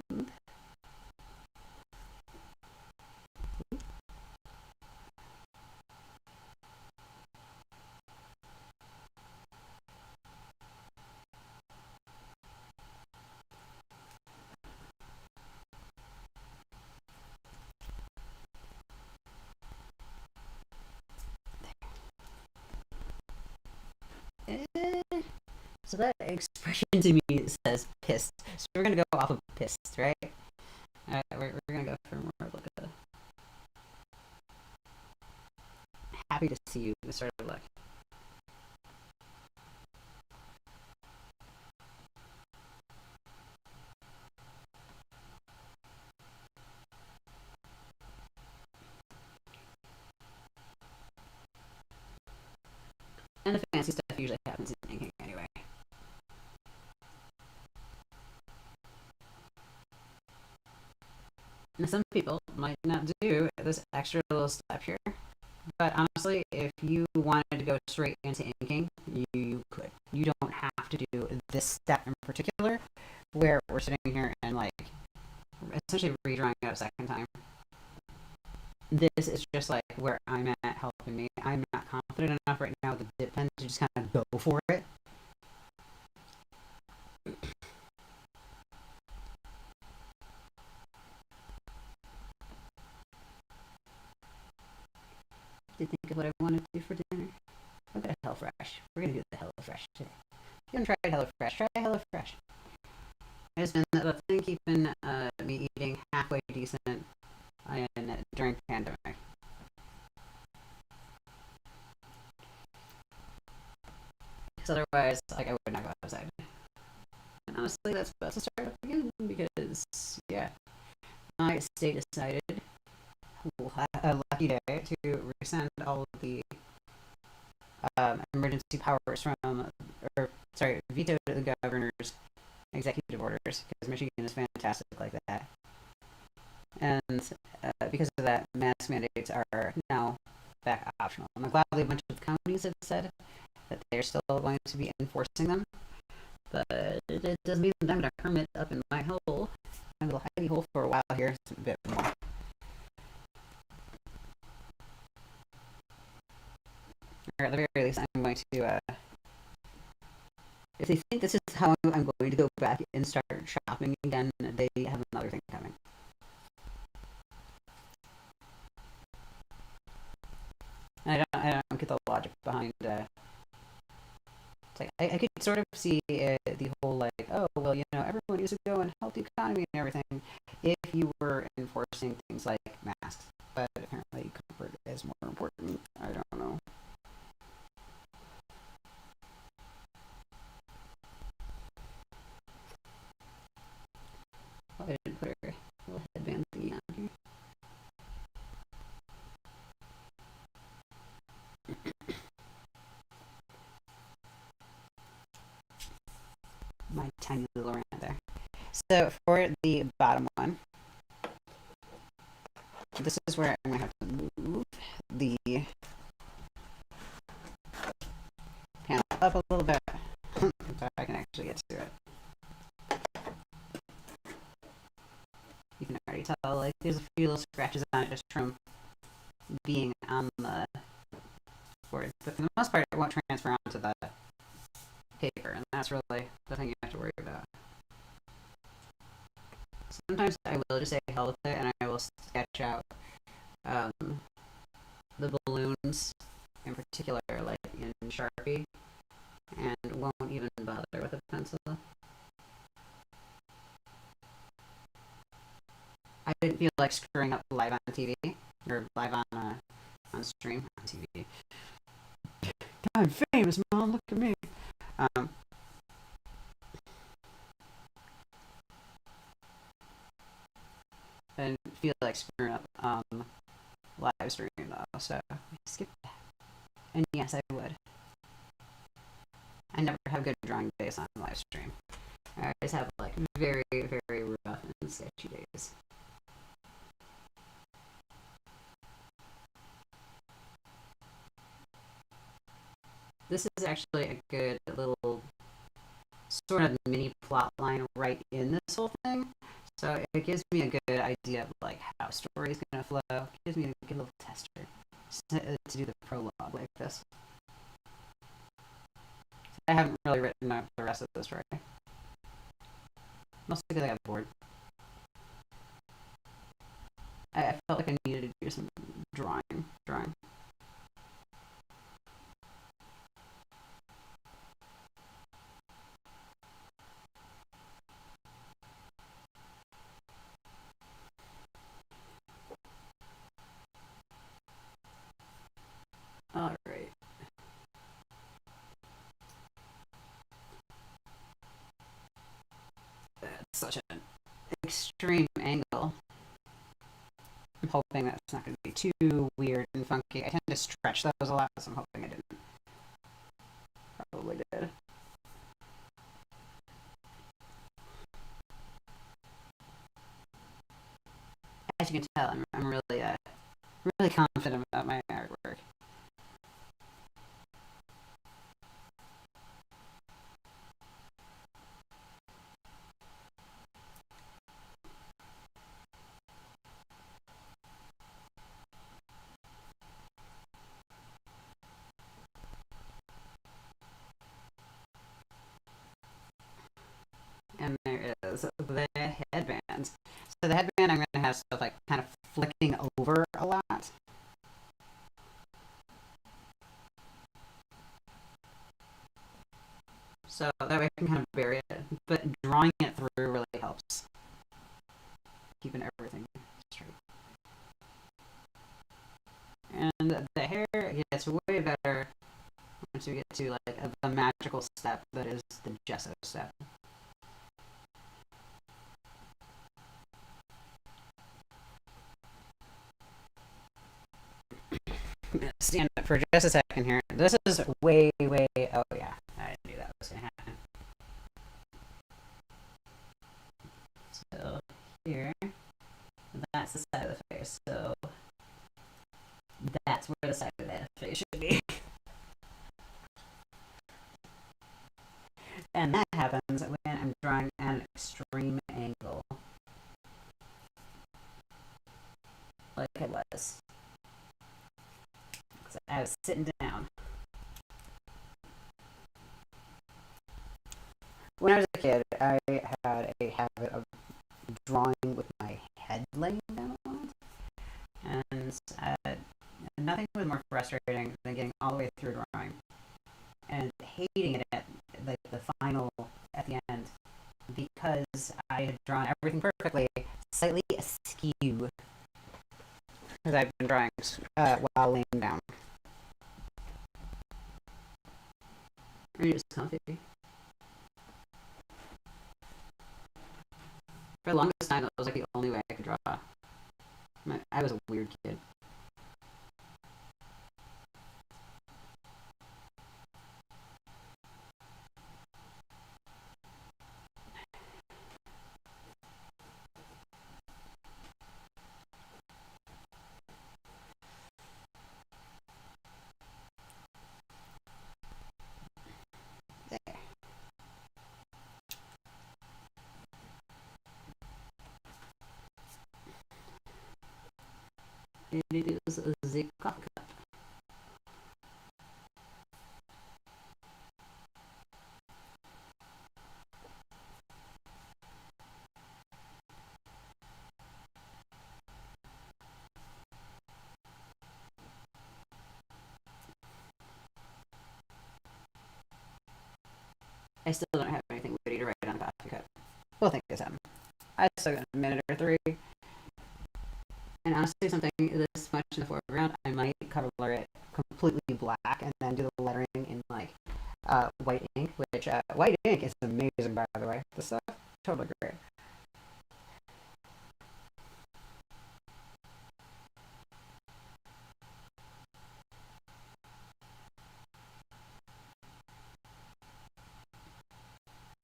so that expression to me says pissed. So we're gonna go off of pissed, right? Alright, we're gonna go for more of like a happy to see you sort of look. happens in inking anyway. Now, some people might not do this extra little step here, but honestly, if you wanted to go straight into inking, you could. You don't have to do this step in particular, where we're sitting here and like essentially redrawing it a second time. This is just like where I'm at helping me. I'm not confident enough right now with the dip pen to just kind of go for it. Did think of what I want to do for dinner? I've got a HelloFresh. We're gonna do the HelloFresh today. If you haven't tried HelloFresh, try HelloFresh. It's been the thing keeping me eating halfway decent during pandemic. Because otherwise, like, I would not go outside. And honestly, that's about to start up again because, yeah, my state decided a lucky day to rescind all of the emergency powers from, or sorry, vetoed the governor's executive orders because Michigan is fantastic like that. And because of that, mask mandates are now back optional. And gladly a bunch of counties have said that they're still going to be enforcing them, but it doesn't mean that I'm going to hermit up in my hole, my little hidey hole for a while here, a bit more. Or at the very least, I'm going to, if they think this is how I'm going to go back and start shopping again, they have another thing coming. I don't get the logic behind, it's like, I could sort of see the whole, like, oh, well, you know, everyone needs to go and help the economy and everything if you were enforcing things like masks. But apparently comfort is more important. I don't know. Oh, I didn't put her little headband thingy on here. My tiny little rant there. So for the bottom one, this is where I'm going to have to move the panel up a little bit so I can actually get to it. You can already tell, like, there's a few little scratches on it just from being on the board. But for the most part, it won't transfer onto the paper, and that's really the thing you have to worry about. Sometimes I will just say hell with it, and I will sketch out the balloons in particular, like in Sharpie, and won't even bother with a pencil. I didn't feel like screwing up live on TV, or live on stream on TV. I'm famous, Mom, look at me. And feel like screwing up live stream though, so skip that. And yes, I would. I never have good drawing days on live stream. I always have like very, very rough and sketchy days. This is actually a good little sort of mini plot line right in this whole thing. So it gives me a good idea of like how a story is going to flow. It gives me a good little tester to do the prologue like this. I haven't really written out the rest of the story. Mostly because I got bored. I felt like I needed to do some drawing. All right. That's such an extreme angle. I'm hoping that's not going to be too weird and funky. I tend to stretch those a lot, so I'm hoping I didn't. Totally did. As you can tell, I'm really confident about my artwork. And there is the headband. So the headband, I'm going to have stuff like kind of flicking over a lot. So that way I can kind of bury it. But drawing it through really helps. Keeping everything straight. And the hair gets way better once you get to like the magical step that is the gesso step. Stand up for just a second here. This is way. Oh yeah, I knew that was gonna happen. So here, that's the side of the face. So that's where the side of the face should be. And that happens when I'm drawing at an extreme angle, like I was. So I was sitting down. When I was a kid, I had a habit of drawing with my head laying down on it. And nothing was more frustrating than getting all the way through drawing and hating it at like the final at the end because I had drawn everything perfectly, slightly askew because I've been drawing while laying down. Are you just comfy? For the longest time, that was like the only way I could draw. I was a weird kid. There. It is the cock. I still don't have anything witty to write on the coffee cup. We'll think this out. I still got a minute or three. And honestly, something this much in the foreground, I might color it completely black and then do the lettering in like white ink, which white ink is amazing, by the way. This stuff, totally great.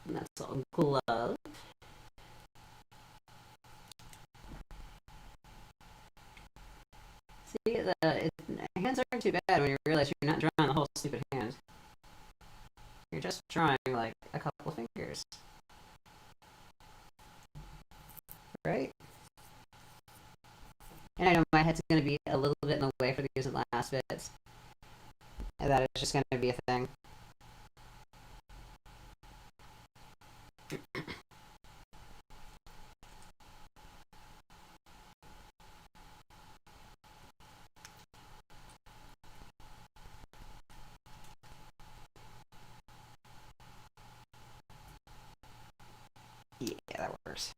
And that's all glove. See, hands aren't too bad when you realize you're not drawing the whole stupid hand. You're just drawing like a couple fingers. Right? And I know my head's going to be a little bit in the way for these last bits. And that is just going to be a thing. Yeah, that works.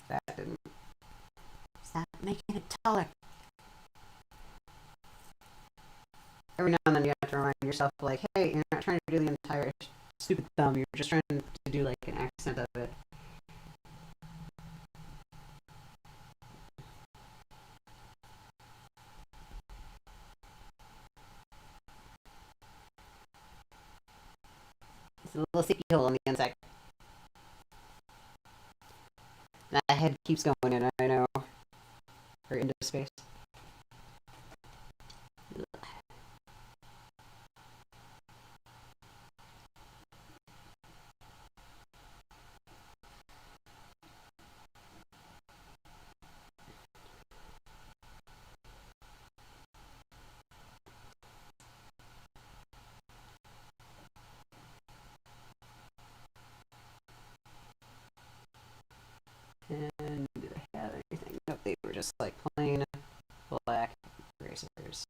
That didn't. Stop making it taller. Every now and then you have to remind yourself, like, hey, you're not trying to do the entire stupid thumb. You're just trying to do like an accent of it. It's a little sticky hole on the inside. That head keeps going in, I know. Or into space. And do they have anything? Nope, they were just like plain black bracers.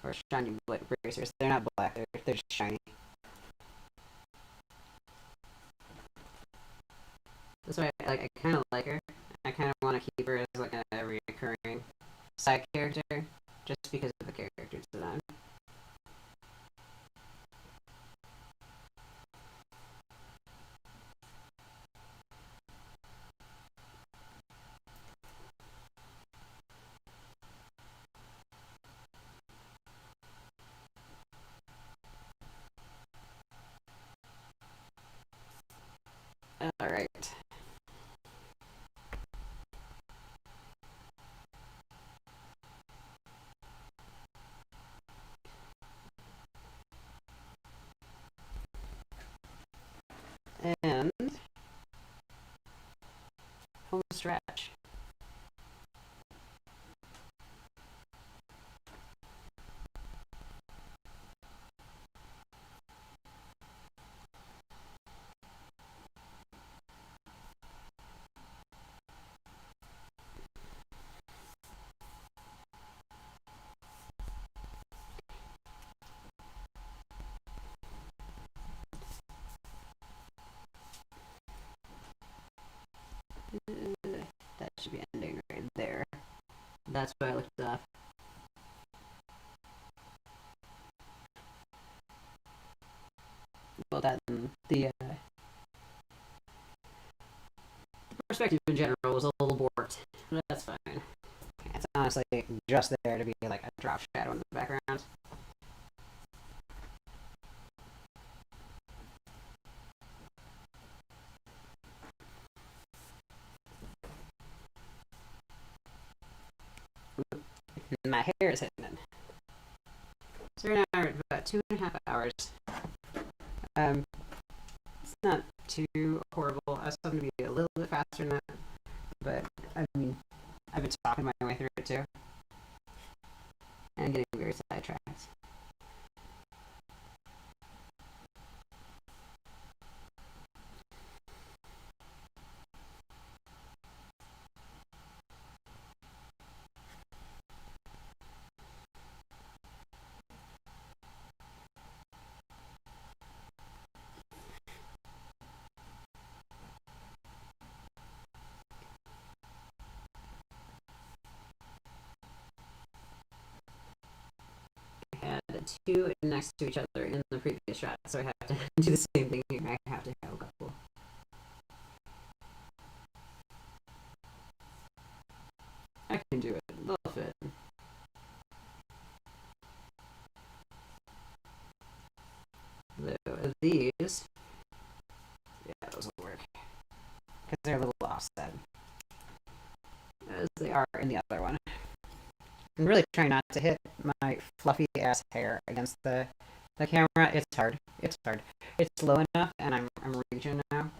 Or shiny black bracers. They're not black, they're just shiny. This way, like, I kind of like her. I kind of want to keep her as like a recurring side character, just because of the character design. All right. And home stretch. That should be ending right there. That's what I looked up. Well, that and the perspective in general was a little warped, but that's fine. It's honestly just there to be like a drop shadow in the background. My hair is hitting it. So right now we're at about 2.5 hours. It's not too horrible. I was hoping to be a little bit faster than that, but I mean, I've been talking my way through it too, and getting very sidetracked. Had two next to each other in the previous shot, so I have to do the same thing here. I have to have a couple. I can do it. They'll fit. Though these, yeah, those will work because they're a little offset, as they are in the other one. I'm really trying not to hit my fluffy ass hair against the camera. It's hard. It's hard. It's low enough, and I'm reaching now.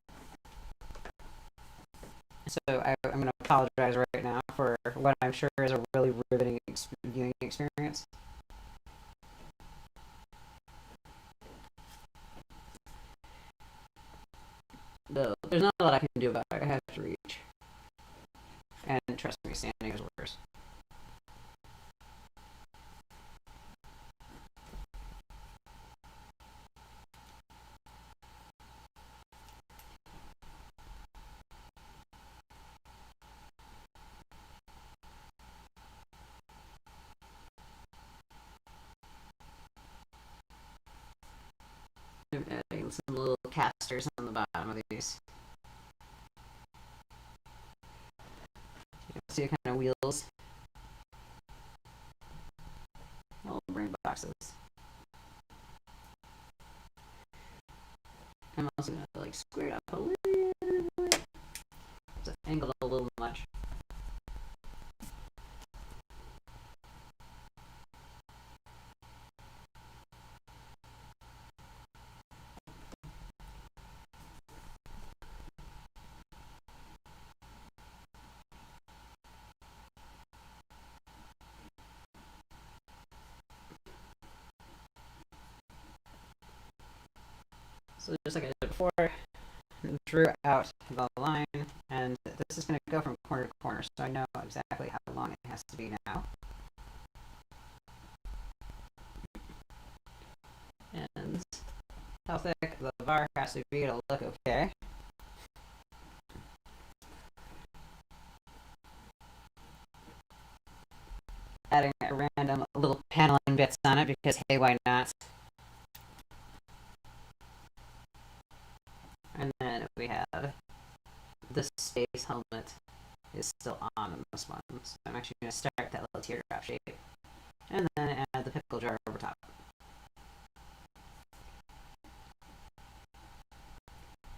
So I'm going to apologize right now for what I'm sure is a really riveting viewing experience. Though there's not a lot I can do about it. I have to reach. And trust me, standing is worse. I'm adding some little casters on the bottom of these. You can see kind of wheels. Little brain boxes. I'm also going to like square it up a little bit. It's angled a little much. So just like I did before, drew out the line, and this is going to go from corner to corner, so I know exactly how long it has to be now. And how thick the bar has to be to look okay. Adding random little paneling bits on it because hey, why not? And then we have the space helmet is still on this one, so I'm actually going to start that little teardrop shape, and then add the pickle jar over top.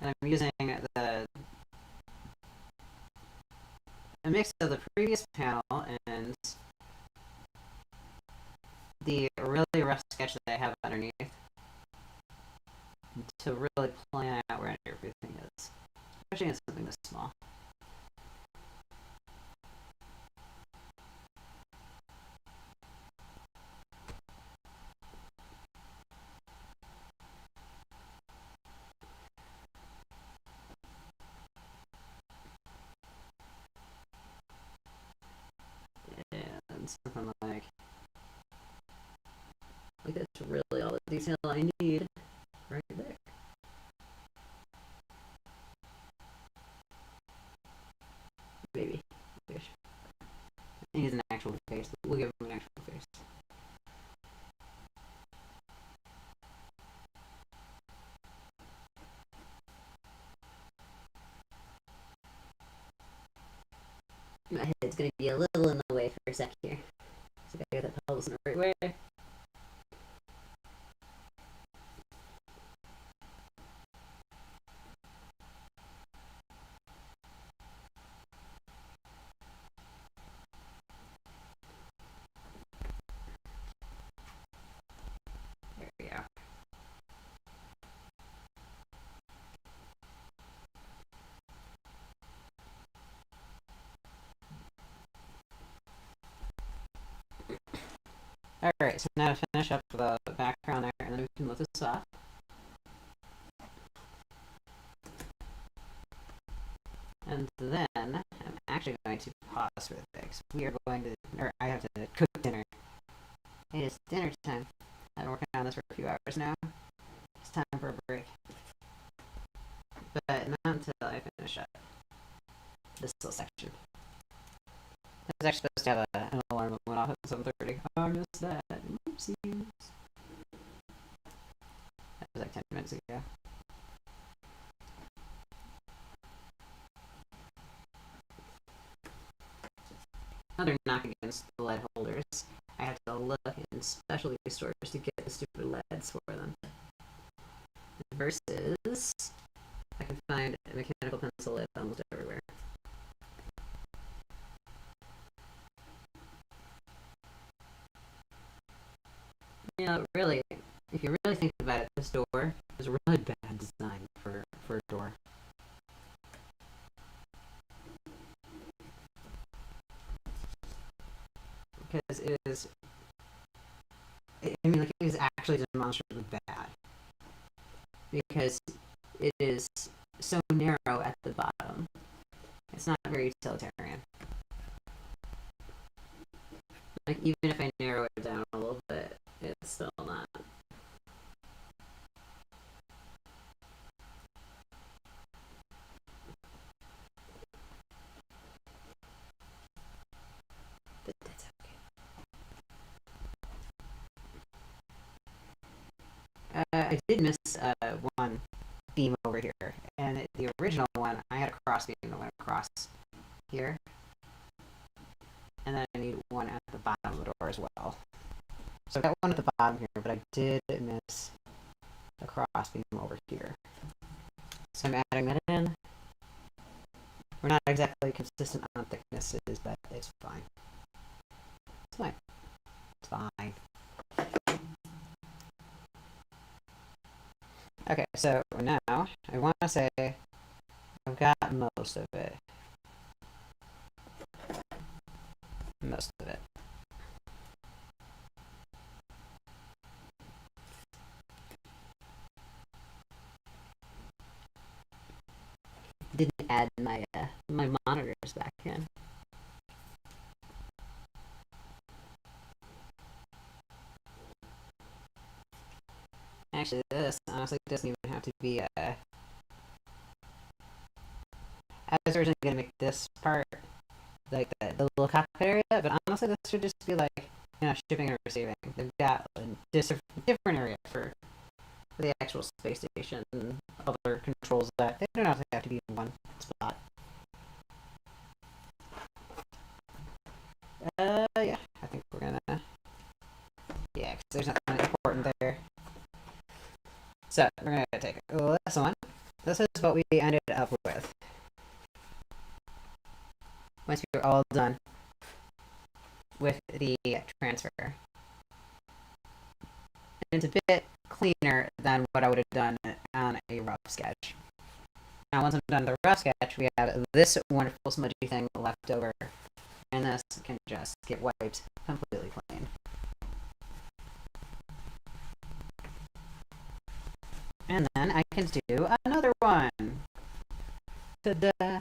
And I'm using a mix of the previous panel and the really rough sketch that I have underneath to really plan out where everything is, especially in something this small. And something like that's really all the detail I need right there. Maybe. He needs an actual face. We'll give him an actual face. My head's gonna be a little in the way for a sec here. So I gotta get that pelvis in the right way. There we go. Alright, so now to finish up the background there, and then we can lift this off. And then I'm actually going to pause for the because we are going to, or I have to cook dinner. It is dinner time. I've been working on this for a few hours now. It's time for a break. But not until I finish up this little section. I was actually supposed to have an alarm that went off at 7:30. Oh, I missed that. Oopsies. That was like 10 minutes ago. Another knock against the lead holders. I have to look in specialty stores to get the stupid leads for them. Versus, I can find a mechanical pencil lead almost everywhere. You know, really, if you really think about it, this door is a really bad design for a door. Because it is, I mean, like, it is actually demonstrably bad. Because it is so narrow at the bottom. It's not very utilitarian. Like, even if I narrow it down a little bit, it's still not. But that's okay. I did miss one beam over here, and the original one, I had a cross beam that went across here, and then I need one at the bottom of the door as well. So I got one at the bottom here, but I did miss a cross beam over here. So I'm adding that in. We're not exactly consistent on thicknesses, but it's fine. It's fine. It's fine. Okay, so now I want to say I've got most of it. Most of it. Didn't add my my monitors back in. Actually, this honestly doesn't even have to be I was originally gonna make this part like the little cockpit area, but honestly, this should just be like shipping and receiving. They've got a different area for the actual space station and other controls that they don't have to be in one spot. Yeah, I think we're gonna yeah, because there's nothing important there. So we're gonna take this one. This is what we ended up with. Once we were all done with the transfer. And it's a bit cleaner than what I would have done on a rough sketch. Now once I'm done with the rough sketch, we have this wonderful smudgy thing left over. And this can just get wiped completely clean. And then I can do another one. Ta-da!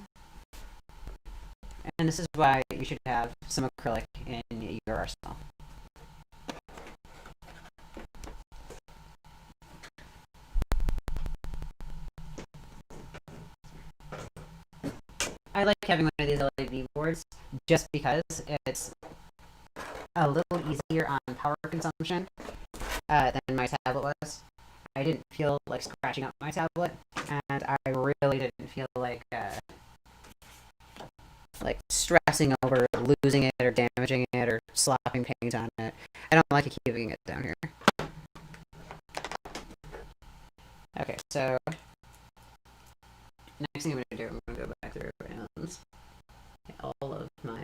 And this is why you should have some acrylic in your arsenal. I like having one of these LED boards just because it's a little easier on power consumption than my tablet was. I didn't feel like scratching up my tablet, and I really didn't feel like stressing over losing it or damaging it or slopping paint on it. I don't like keeping it down here. Okay, so next thing I'm going to do, I'm going to go back through and get all of my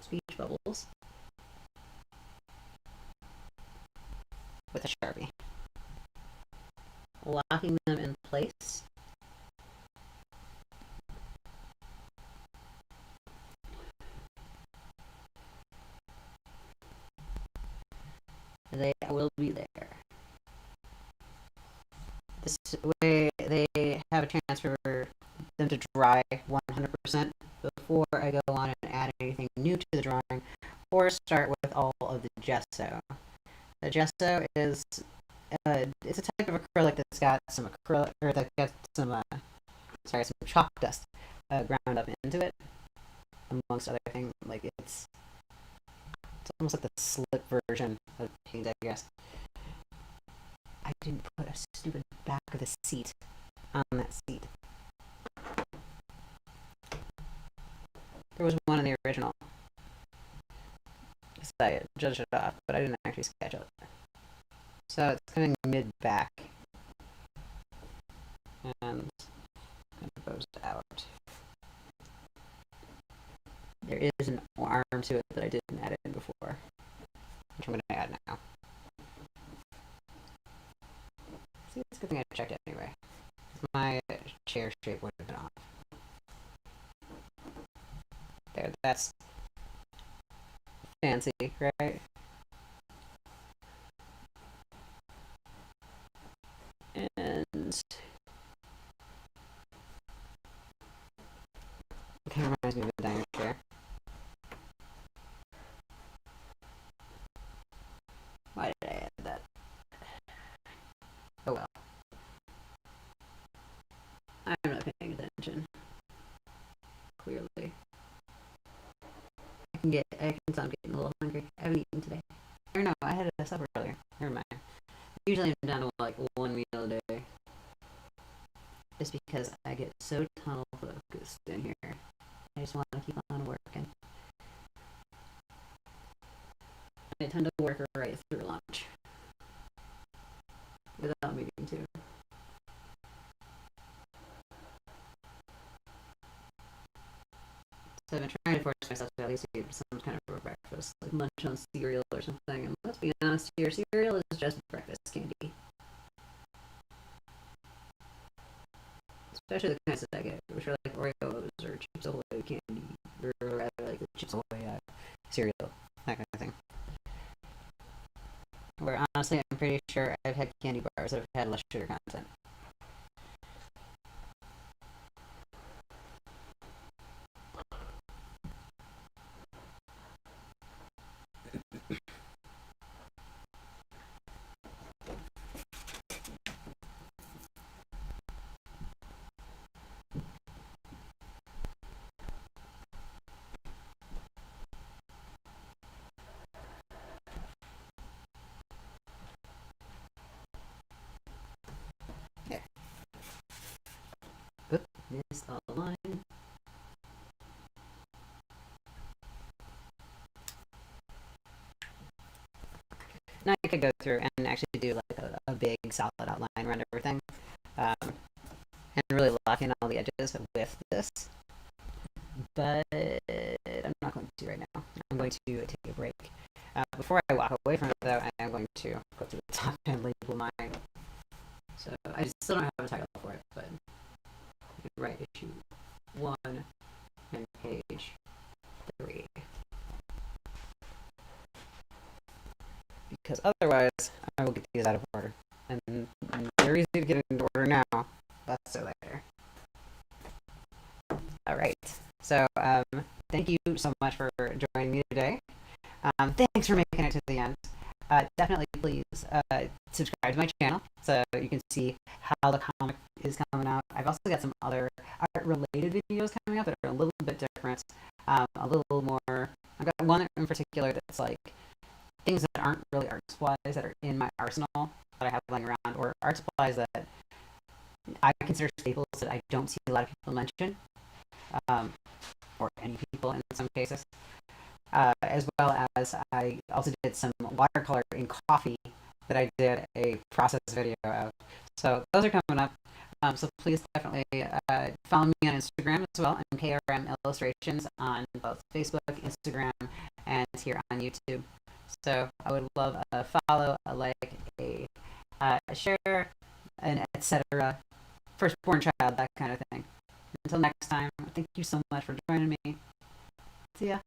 speech bubbles with a Sharpie. Locking them in place. They will be there. This way they have a chance for them to dry 100% before I go on and add anything new to the drawing or start with all of the gesso. The gesso is it's a type of acrylic that's got some acrylic or that got some some chalk dust ground up into it, amongst other things. Like it's almost like the slick version of paint, I guess. I didn't put a stupid back of the seat on that seat. There was one in the original. So I judged it off, but I didn't actually sketch it. So it's coming mid-back. And it goes out. There is an arm to it that I didn't add in before, which I'm going to add now. See, it's a good thing I checked it anyway. My chair shape would have been off. There, that's fancy, right? And it kind of reminds me of a dining chair. Why did I add that? Oh well. I'm not paying attention. Clearly. I can tell I'm getting a little hungry. I haven't eaten today. Or no, I had a supper earlier. Never mind. Usually I'm down to like one meal a day. Just because I get so tunnel focused in here. I just want to keep on working. I tend to work right through lunch. Without meaning to. So I've been trying to force myself to at least eat some kind of breakfast, like munch on cereal or something. And let's be honest here, cereal is just breakfast candy. Especially the kinds that I get, which are like Oreos or Chips Ahoy candy, or rather like the Chips Ahoy cereal, that kind of thing. Where honestly, I'm pretty sure I've had candy bars that have had less sugar content. Yeah. Oop, missed a line. Now I could go through and actually do like a big solid outline around everything, um, and really lock in all the edges with this. But I'm not going to right now. I'm going to take a break. Before I walk away from it, though, I am going to go to the top and label mine. So I still don't have a title for it, but write issue 1 and page 3. Because otherwise, I will get these out of order. And they're easy to get into order now, less so later. All right. So thank you so much for joining me today. Thanks for making it to the end. Definitely please subscribe to my channel so you can see how the comic is coming out. I've also got some other art-related videos coming up that are a little bit different, a little more. I've got one in particular that's like things that aren't really art supplies that are in my arsenal that I have lying around, or art supplies that I consider staples that I don't see a lot of people mention, or any people in some cases. As well as I also did some watercolor in coffee that I did a process video of. So those are coming up. So please definitely follow me on Instagram as well, and KRMIllustrations on both Facebook, Instagram, and here on YouTube. So I would love a follow, a like, a share, and etc. Firstborn child, that kind of thing. Until next time, thank you so much for joining me. See ya.